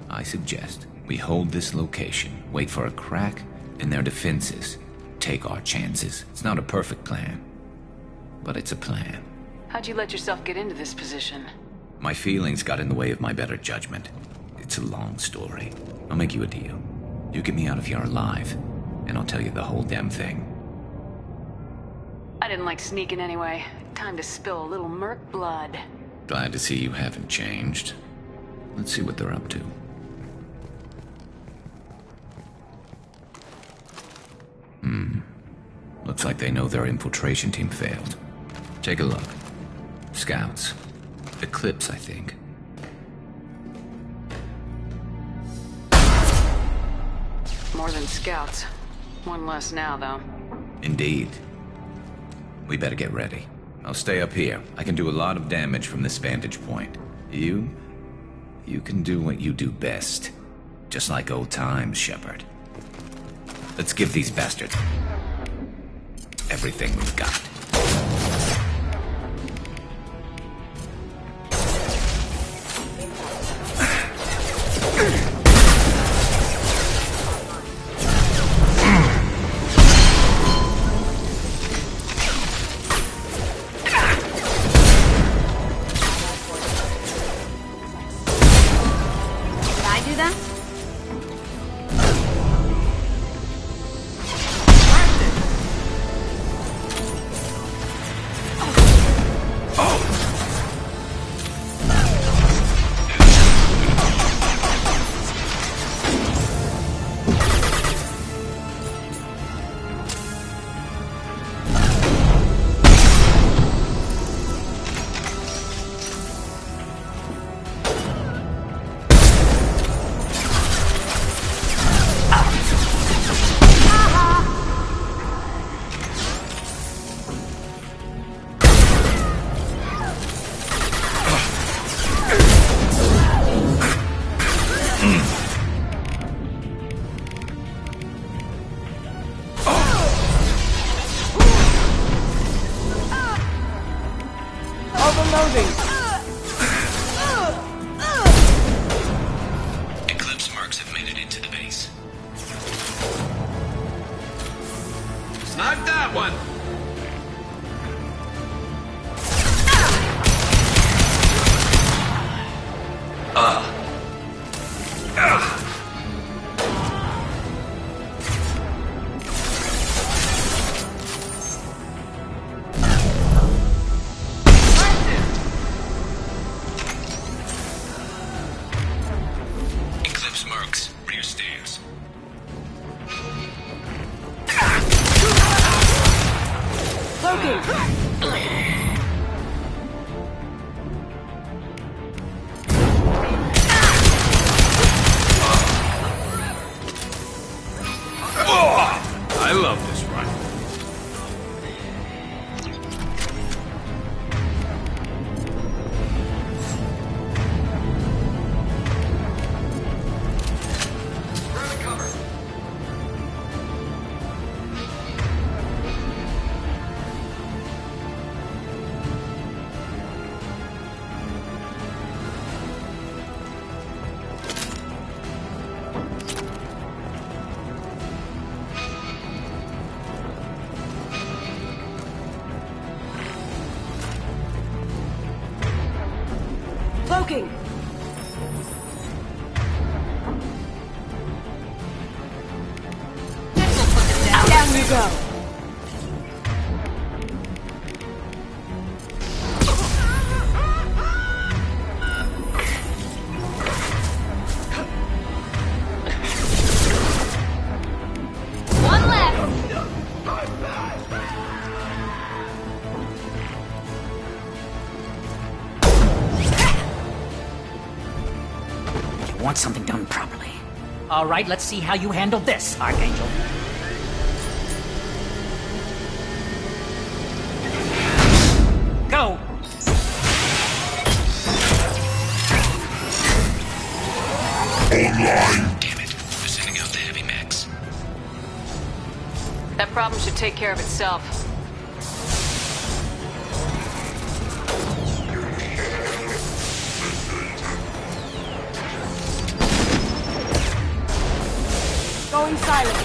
I suggest We hold this location, wait for a crack in their defenses, take our chances. It's not a perfect plan, but it's a plan. How'd you let yourself get into this position? My feelings got in the way of my better judgment. It's a long story. I'll make you a deal. You get me out of here alive, and I'll tell you the whole damn thing. I didn't like sneaking anyway. Time to spill a little merc blood. Glad to see you haven't changed. Let's see what they're up to. Looks like they know their infiltration team failed. Take a look. Scouts. Eclipse, I think. More than scouts. One less now, though. Indeed. We better get ready. I'll stay up here. I can do a lot of damage from this vantage point. You can do what you do best. Just like old times, Shepard. Let's give these bastards everything we've got. Eclipse mercs have made it into the base. Not that one! Eclipse mercs, rear stairs. I love this rifle. Cloaking! Down you go! One left! You want something done properly. All right, let's see how you handle this, Archangel. Go! Online! Damn it. They're sending out the heavy mechs. That problem should take care of itself. going silent.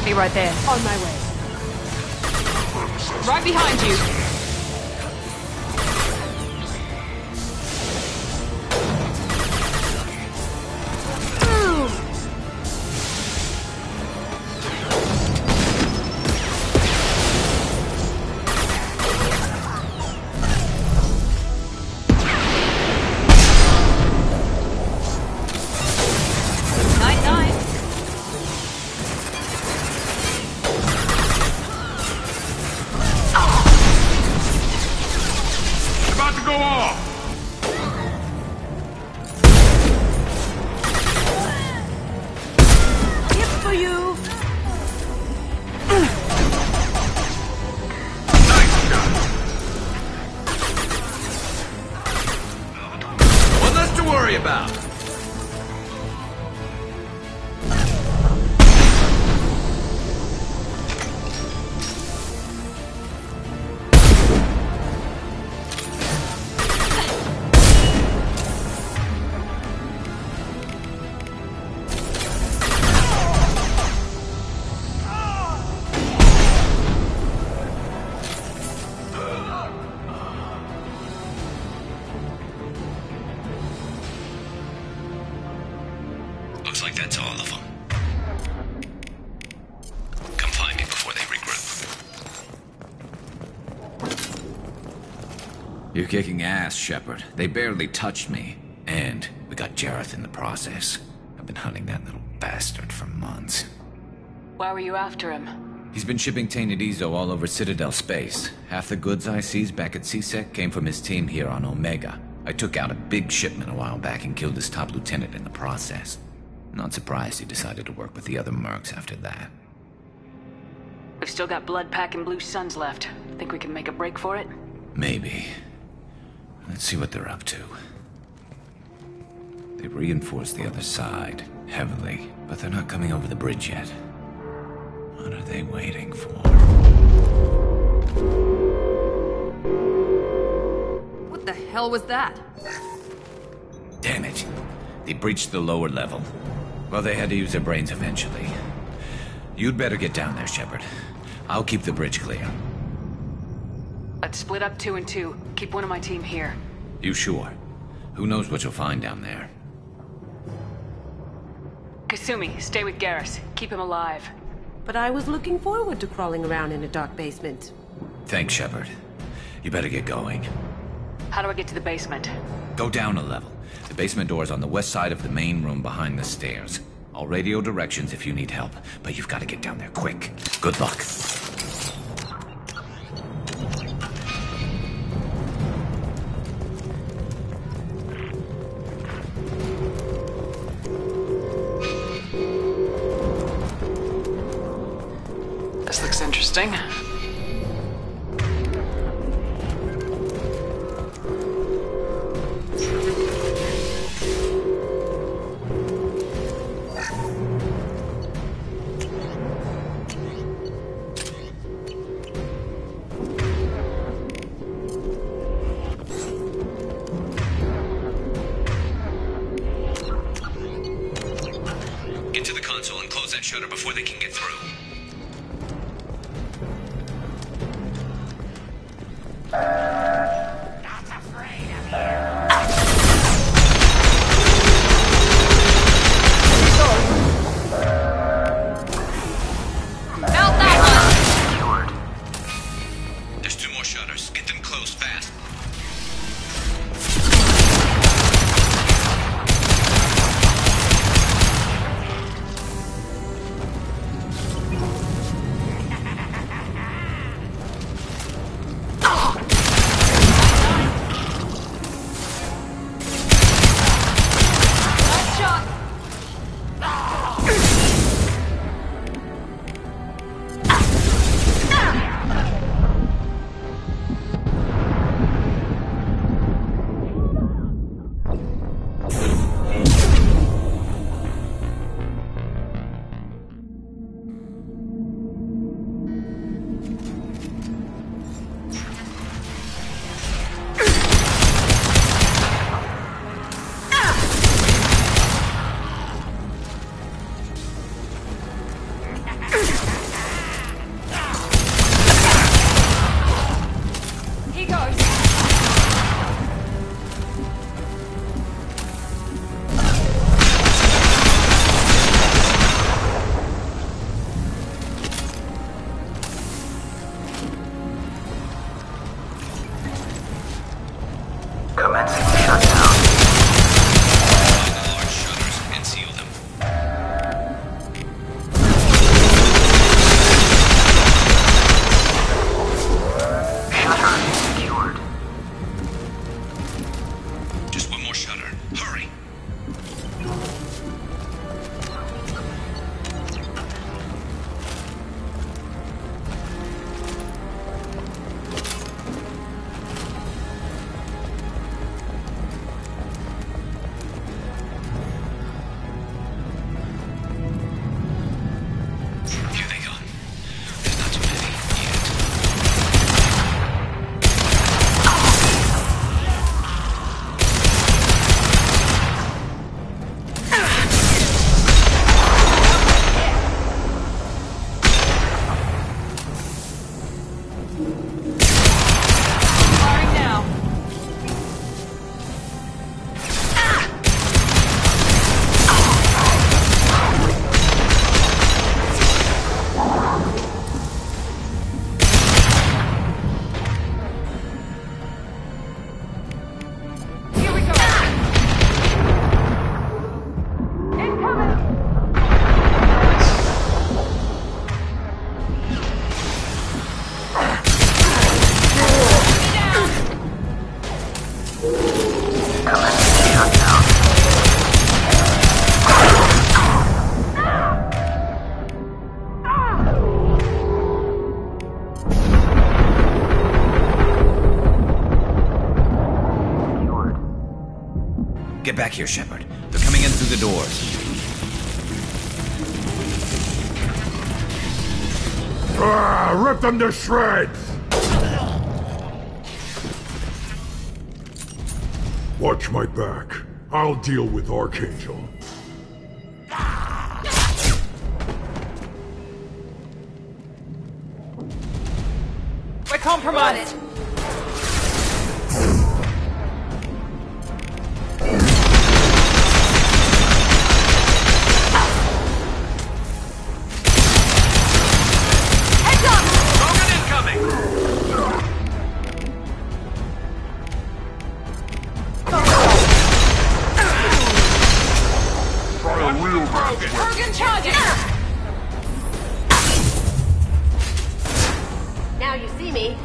Be right there. On my way. Right behind you. Looks like that's all of them. Come find me before they regroup. You're kicking ass, Shepard. They barely touched me. And we got Jareth in the process. I've been hunting that little bastard for months. Why were you after him? He's been shipping tainted Ezo all over Citadel space. Half the goods I seized back at CSEC came from his team here on Omega. I took out a big shipment a while back and killed his top lieutenant in the process. Not surprised he decided to work with the other mercs after that. We've still got Blood Pack and Blue Suns left. Think we can make a break for it? Maybe. Let's see what they're up to. They've reinforced the other side, heavily, but they're not coming over the bridge yet. What are they waiting for? What the hell was that? Damn it. They breached the lower level. Well, they had to use their brains eventually. You'd better get down there, Shepard. I'll keep the bridge clear. Let's split up 2 and 2. Keep one of my team here. You sure? Who knows what you'll find down there? Kasumi, stay with Garrus. Keep him alive. But I was looking forward to crawling around in a dark basement. Thanks, Shepard. You better get going. How do I get to the basement? Go down a level. The basement door is on the west side of the main room behind the stairs. I'll radio directions if you need help, but you've got to get down there quick. Good luck. This looks interesting. Get to the console and close that shutter before they can get through. Not afraid of you. Melt that one! There's 2 more shutters. Get them closed fast. back here, Shepard. They're coming in through the doors. Rip them to shreds! Watch my back. I'll deal with Archangel. We're compromised! Heads up! Rogan incoming! Try a real Rogan. Rogan charging! Now you see me.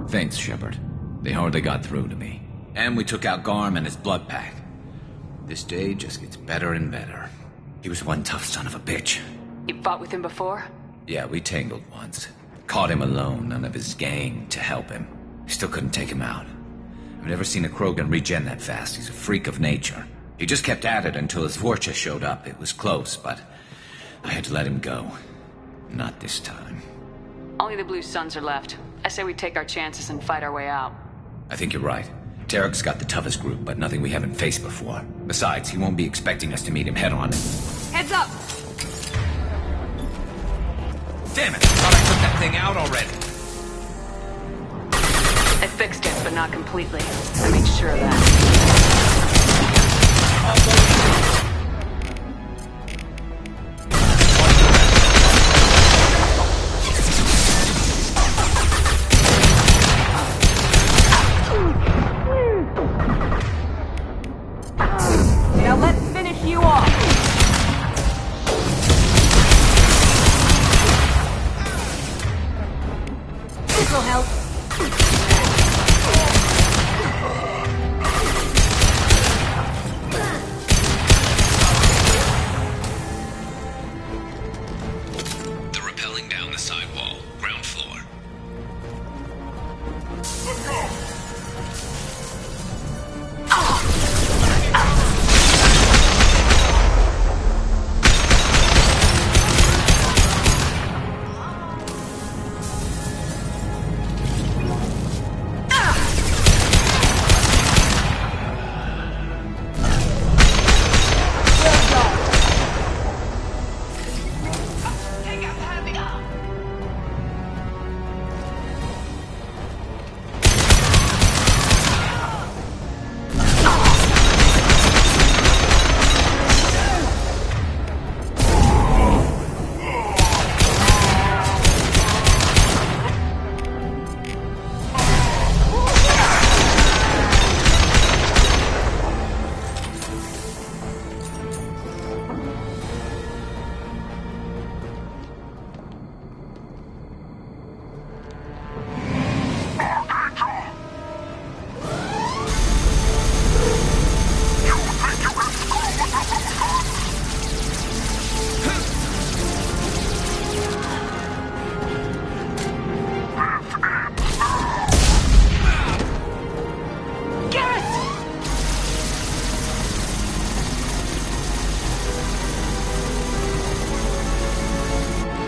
Thanks, Shepard. They hardly got through to me. And we took out Garm and his blood pack. This day just gets better and better. He was one tough son of a bitch. You fought with him before? Yeah, we tangled once. Caught him alone, none of his gang to help him. Still couldn't take him out. I've never seen a Krogan regen that fast. He's a freak of nature. He just kept at it until his Vorcha showed up. It was close, but I had to let him go. Not this time. Only the Blue Suns are left. I say we take our chances and fight our way out. I think you're right. Tarek's got the toughest group, but nothing we haven't faced before. Besides, he won't be expecting us to meet him head-on. Heads up! Damn it! I thought I took that thing out already. I fixed it, but not completely. I made sure of that. Now let's finish you off! This'll help. They're rappelling down the sidewall, ground floor. Let's go!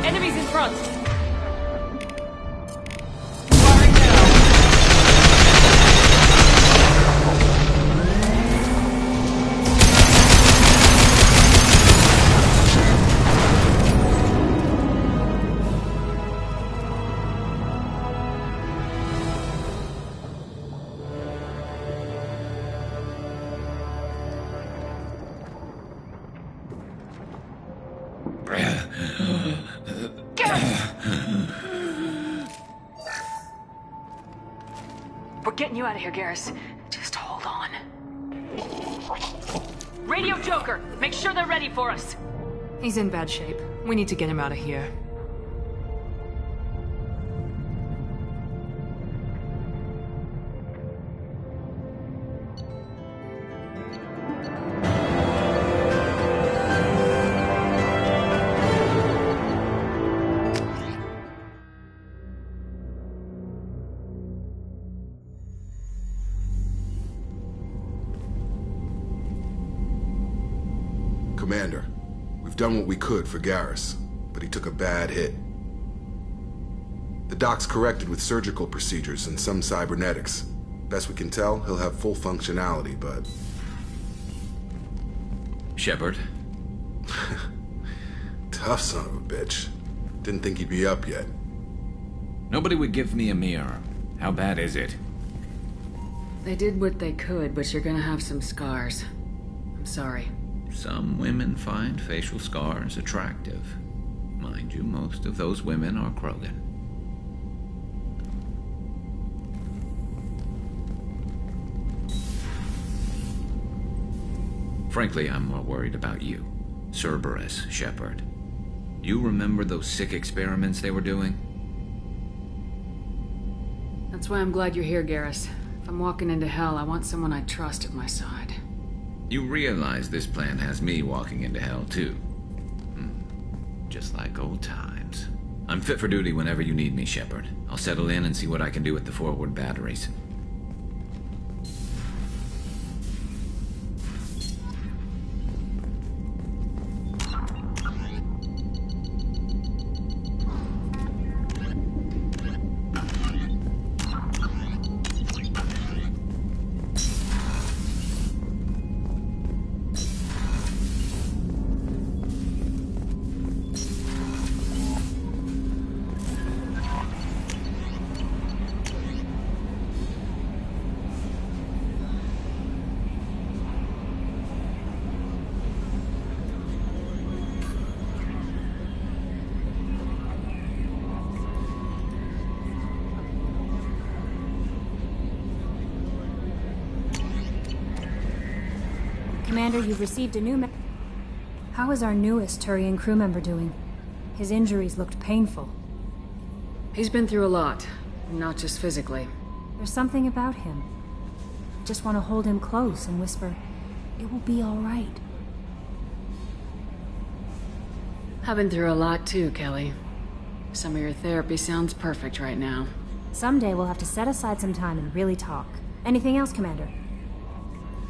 Enemies in front! We're getting you out of here, Garrus. Just hold on. Radio Joker! Make sure they're ready for us! He's in bad shape. We need to get him out of here. Commander, we've done what we could for Garrus, but he took a bad hit. The doc's corrected with surgical procedures and some cybernetics. Best we can tell, he'll have full functionality, but... Shepard? Tough son of a bitch. Didn't think he'd be up yet. Nobody would give me a mirror. How bad is it? They did what they could, but you're gonna have some scars. I'm sorry. Some women find facial scars attractive. Mind you, most of those women are Krogan. Frankly, I'm more worried about you. Cerberus, Shepard. You remember those sick experiments they were doing? That's why I'm glad you're here, Garrus. If I'm walking into hell, I want someone I trust at my side. You realize this plan has me walking into hell, too. Just like old times. I'm fit for duty whenever you need me, Shepard. I'll settle in and see what I can do with the forward batteries. Commander, you've received a new How is our newest Turian crew member doing? His injuries looked painful. He's been through a lot, not just physically. There's something about him. I just want to hold him close and whisper, it will be all right. I've been through a lot too, Kelly. Some of your therapy sounds perfect right now. Someday we'll have to set aside some time and really talk. Anything else, Commander?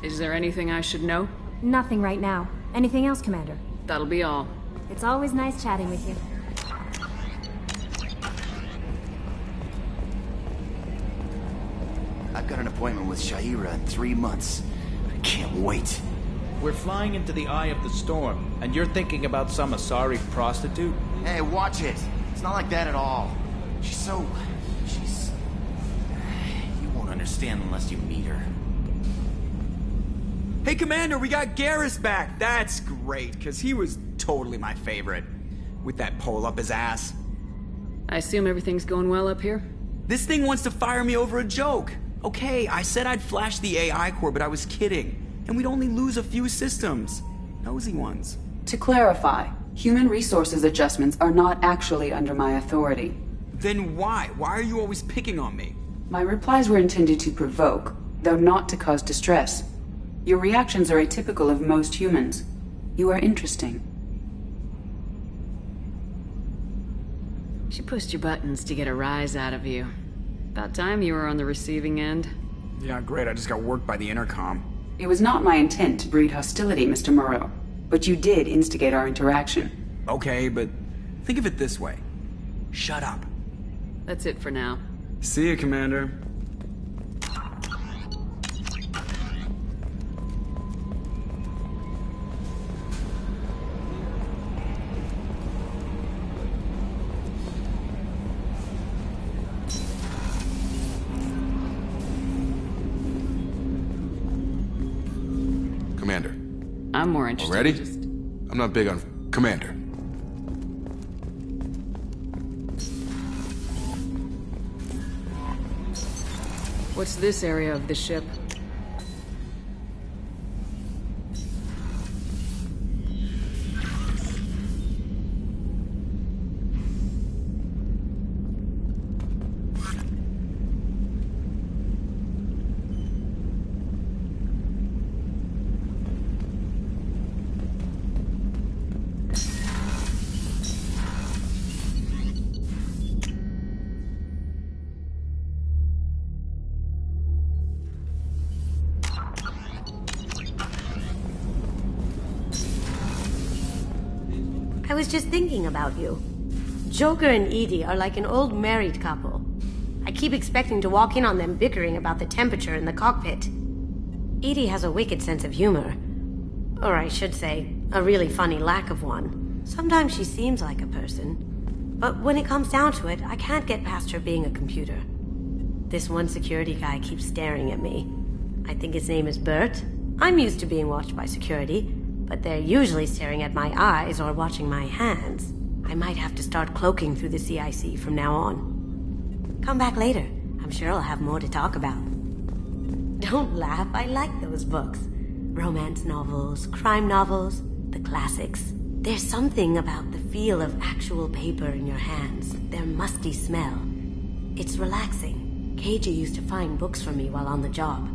Is there anything I should know? Nothing right now. Anything else, Commander? That'll be all. It's always nice chatting with you. I've got an appointment with Shaira in 3 months. I can't wait. We're flying into the eye of the storm, and you're thinking about some Asari prostitute? Hey, watch it. It's not like that at all. She's... You won't understand unless you meet her. Hey, Commander, we got Garrus back. That's great, because he was totally my favorite. With that pole up his ass. I assume everything's going well up here? This thing wants to fire me over a joke. Okay, I said I'd flash the AI core, but I was kidding. And we'd only lose a few systems. Nosy ones. To clarify, human resources adjustments are not actually under my authority. Then why? Why are you always picking on me? My replies were intended to provoke, though not to cause distress. Your reactions are atypical of most humans. You are interesting. She pushed your buttons to get a rise out of you. About time you were on the receiving end. Yeah, great. I just got worked by the intercom. It was not my intent to breed hostility, Mr. Moreau, but you did instigate our interaction. Okay, but think of it this way. Shut up. That's it for now. See you, Commander. Commander. I'm more interested. Already? I'm not big on... Commander. What's this area of the ship? I was just thinking about you. Joker and Edie are like an old married couple. I keep expecting to walk in on them bickering about the temperature in the cockpit. Edie has a wicked sense of humor. Or I should say, a really funny lack of one. Sometimes she seems like a person. But when it comes down to it, I can't get past her being a computer. This one security guy keeps staring at me. I think his name is Bert. I'm used to being watched by security, but they're usually staring at my eyes or watching my hands. I might have to start cloaking through the CIC from now on. Come back later. I'm sure I'll have more to talk about. Don't laugh, I like those books. Romance novels, crime novels, the classics. There's something about the feel of actual paper in your hands, their musty smell. It's relaxing. KG used to find books for me while on the job.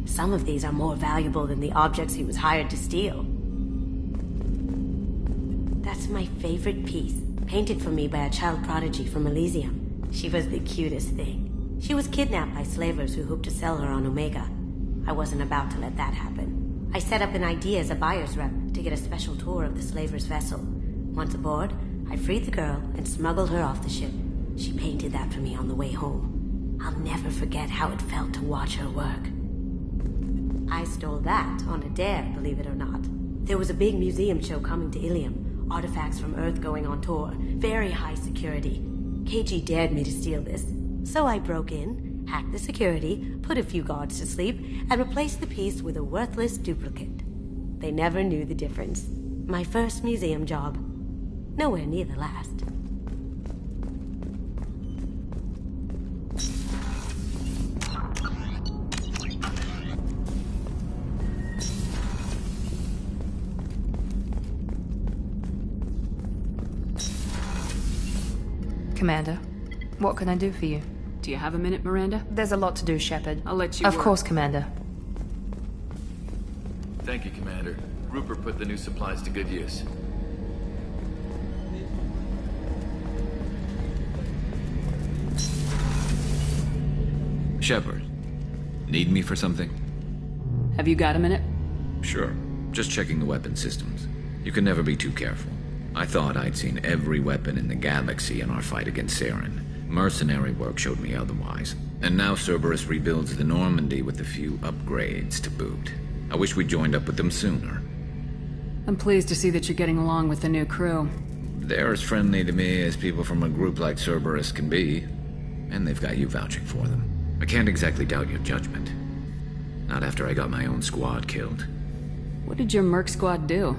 Some of these are more valuable than the objects he was hired to steal. That's my favorite piece, painted for me by a child prodigy from Elysium. She was the cutest thing. She was kidnapped by slavers who hoped to sell her on Omega. I wasn't about to let that happen. I set up an ID as a buyer's rep to get a special tour of the slaver's vessel. Once aboard, I freed the girl and smuggled her off the ship. She painted that for me on the way home. I'll never forget how it felt to watch her work. I stole that on a dare, believe it or not. There was a big museum show coming to Ilium. Artifacts from Earth going on tour. Very high security. KG dared me to steal this. So I broke in, hacked the security, put a few guards to sleep, and replaced the piece with a worthless duplicate. They never knew the difference. My first museum job. Nowhere near the last. Commander, what can I do for you? Do you have a minute, Miranda? There's a lot to do, Shepard. I'll let you Of work. course, Commander. Thank you, Commander. Rupert put the new supplies to good use. Shepard, need me for something? Have you got a minute? Sure. Just checking the weapon systems. You can never be too careful. I thought I'd seen every weapon in the galaxy in our fight against Saren. Mercenary work showed me otherwise. And now Cerberus rebuilds the Normandy with a few upgrades to boot. I wish we'd joined up with them sooner. I'm pleased to see that you're getting along with the new crew. They're as friendly to me as people from a group like Cerberus can be. And they've got you vouching for them. I can't exactly doubt your judgment. Not after I got my own squad killed. What did your merc squad do?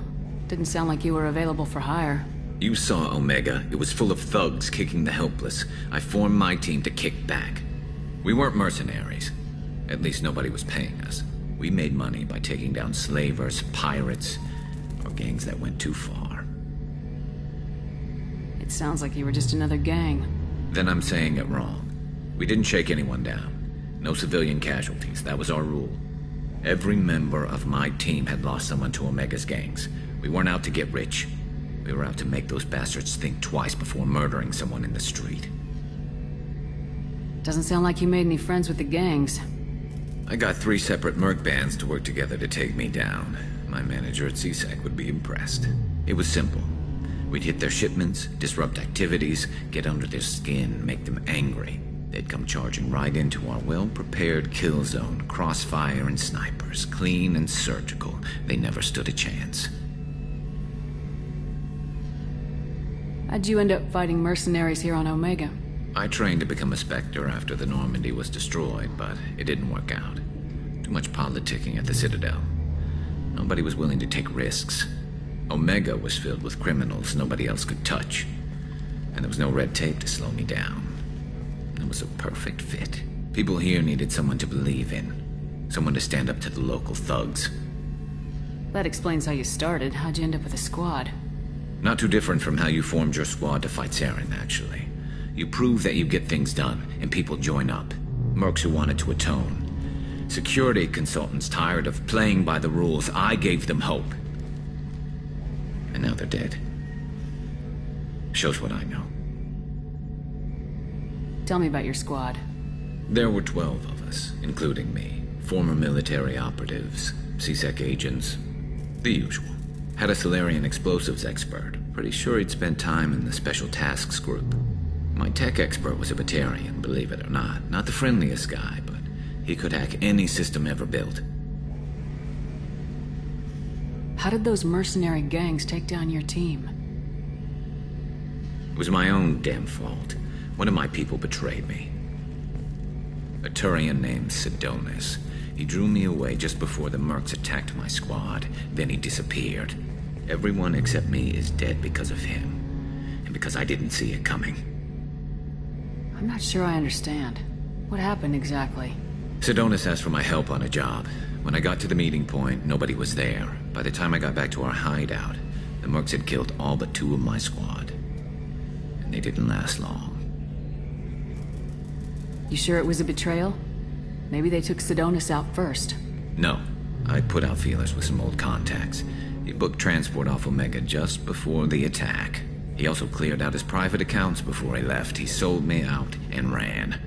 Didn't sound like you were available for hire. You saw Omega. It was full of thugs kicking the helpless. I formed my team to kick back. We weren't mercenaries. At least nobody was paying us. We made money by taking down slavers, pirates, or gangs that went too far. It sounds like you were just another gang. Then I'm saying it wrong. We didn't shake anyone down. No civilian casualties. That was our rule. Every member of my team had lost someone to Omega's gangs. We weren't out to get rich. We were out to make those bastards think twice before murdering someone in the street. Doesn't sound like you made any friends with the gangs. I got 3 separate merc bands to work together to take me down. My manager at CSEC would be impressed. It was simple. We'd hit their shipments, disrupt activities, get under their skin, make them angry. They'd come charging right into our well-prepared kill zone, crossfire and snipers, clean and surgical. They never stood a chance. How'd you end up fighting mercenaries here on Omega? I trained to become a Spectre after the Normandy was destroyed, but it didn't work out. Too much politicking at the Citadel. Nobody was willing to take risks. Omega was filled with criminals nobody else could touch. And there was no red tape to slow me down. It was a perfect fit. People here needed someone to believe in. Someone to stand up to the local thugs. That explains how you started. How'd you end up with a squad? Not too different from how you formed your squad to fight Saren, actually. You prove that you get things done, and people join up. Mercs who wanted to atone. Security consultants tired of playing by the rules. I gave them hope. And now they're dead. Shows what I know. Tell me about your squad. There were 12 of us, including me. Former military operatives, CSEC agents, the usual. Had a Solarian explosives expert. Pretty sure he'd spent time in the Special Tasks Group. My tech expert was a Vakarian, believe it or not. Not the friendliest guy, but he could hack any system ever built. How did those mercenary gangs take down your team? It was my own damn fault. One of my people betrayed me. A Turian named Sidonis. He drew me away just before the mercs attacked my squad. Then he disappeared. Everyone except me is dead because of him. And because I didn't see it coming. I'm not sure I understand. What happened exactly? Sidonis asked for my help on a job. When I got to the meeting point, nobody was there. By the time I got back to our hideout, the mercs had killed all but 2 of my squad. And they didn't last long. You sure it was a betrayal? Maybe they took Sidonis out first. No. I put out feelers with some old contacts. He booked transport off Omega just before the attack. He also cleared out his private accounts before he left. He sold me out and ran.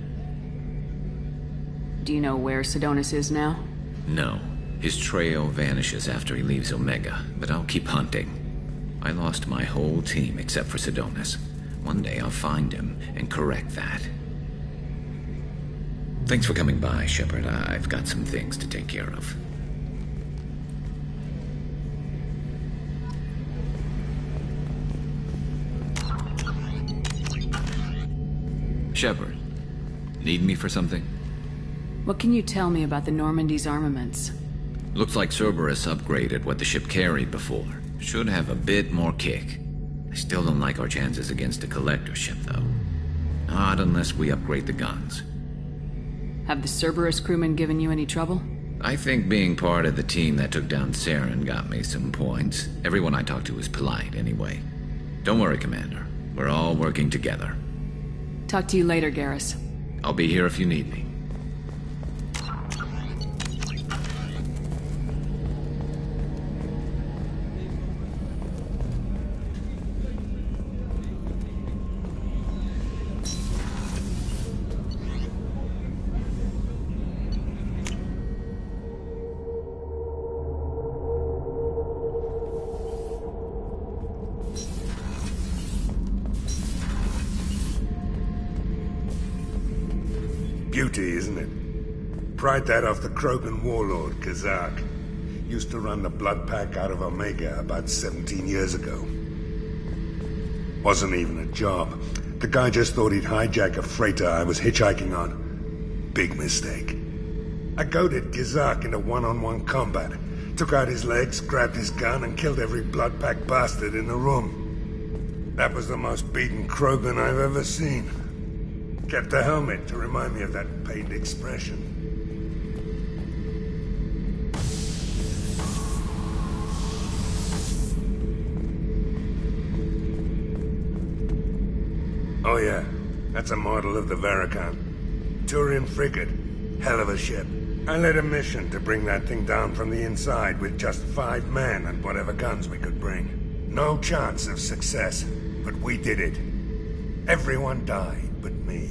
Do you know where Sidonis is now? No. His trail vanishes after he leaves Omega, but I'll keep hunting. I lost my whole team except for Sidonis. One day I'll find him and correct that. Thanks for coming by, Shepard. I've got some things to take care of. Shepard, need me for something? What can you tell me about the Normandy's armaments? Looks like Cerberus upgraded what the ship carried before. Should have a bit more kick. I still don't like our chances against a collector ship, though. Not unless we upgrade the guns. Have the Cerberus crewmen given you any trouble? I think being part of the team that took down Saren got me some points. Everyone I talked to was polite, anyway. Don't worry, Commander. We're all working together. Talk to you later, Garrus. I'll be here if you need me. Beauty, isn't it? Pried that off the Krogan warlord, Kazak. Used to run the Blood Pack out of Omega about 17 years ago. Wasn't even a job. The guy just thought he'd hijack a freighter I was hitchhiking on. Big mistake. I goaded Kazak into one-on-one combat. Took out his legs, grabbed his gun, and killed every Blood Pack bastard in the room. That was the most beaten Krogan I've ever seen. Kept a helmet to remind me of that pained expression. Oh yeah, that's a model of the Vakarian. Turian frigate. Hell of a ship. I led a mission to bring that thing down from the inside with just 5 men and whatever guns we could bring. No chance of success, but we did it. Everyone died but me.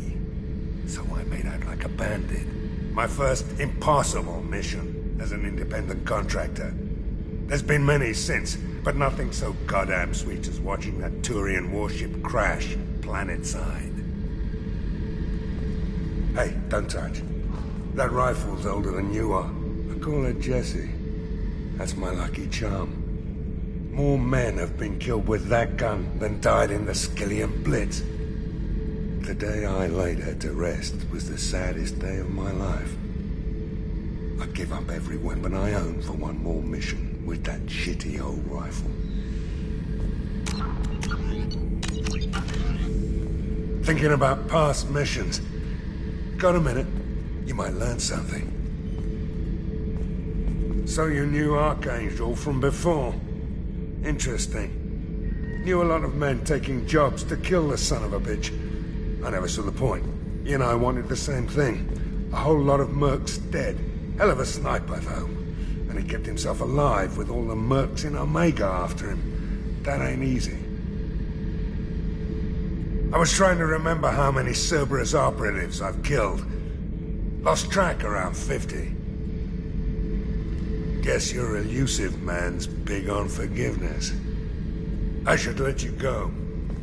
So I made out like a bandit. My first impossible mission as an independent contractor. There's been many since, but nothing so goddamn sweet as watching that Turian warship crash planet-side. Hey, don't touch. That rifle's older than you are. I call her Jessie. That's my lucky charm. More men have been killed with that gun than died in the Skillian Blitz. The day I laid her to rest was the saddest day of my life. I'd give up every weapon I own for one more mission with that shitty old rifle. Thinking about past missions. Got a minute? You might learn something. So you knew Archangel from before? Interesting. Knew a lot of men taking jobs to kill the son of a bitch. I never saw the point. You and I wanted the same thing. A whole lot of mercs dead. Hell of a sniper, though. And he kept himself alive with all the mercs in Omega after him. That ain't easy. I was trying to remember how many Cerberus operatives I've killed. Lost track around 50. Guess your elusive man's big on forgiveness. I should let you go.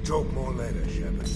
Talk more later, Shepard.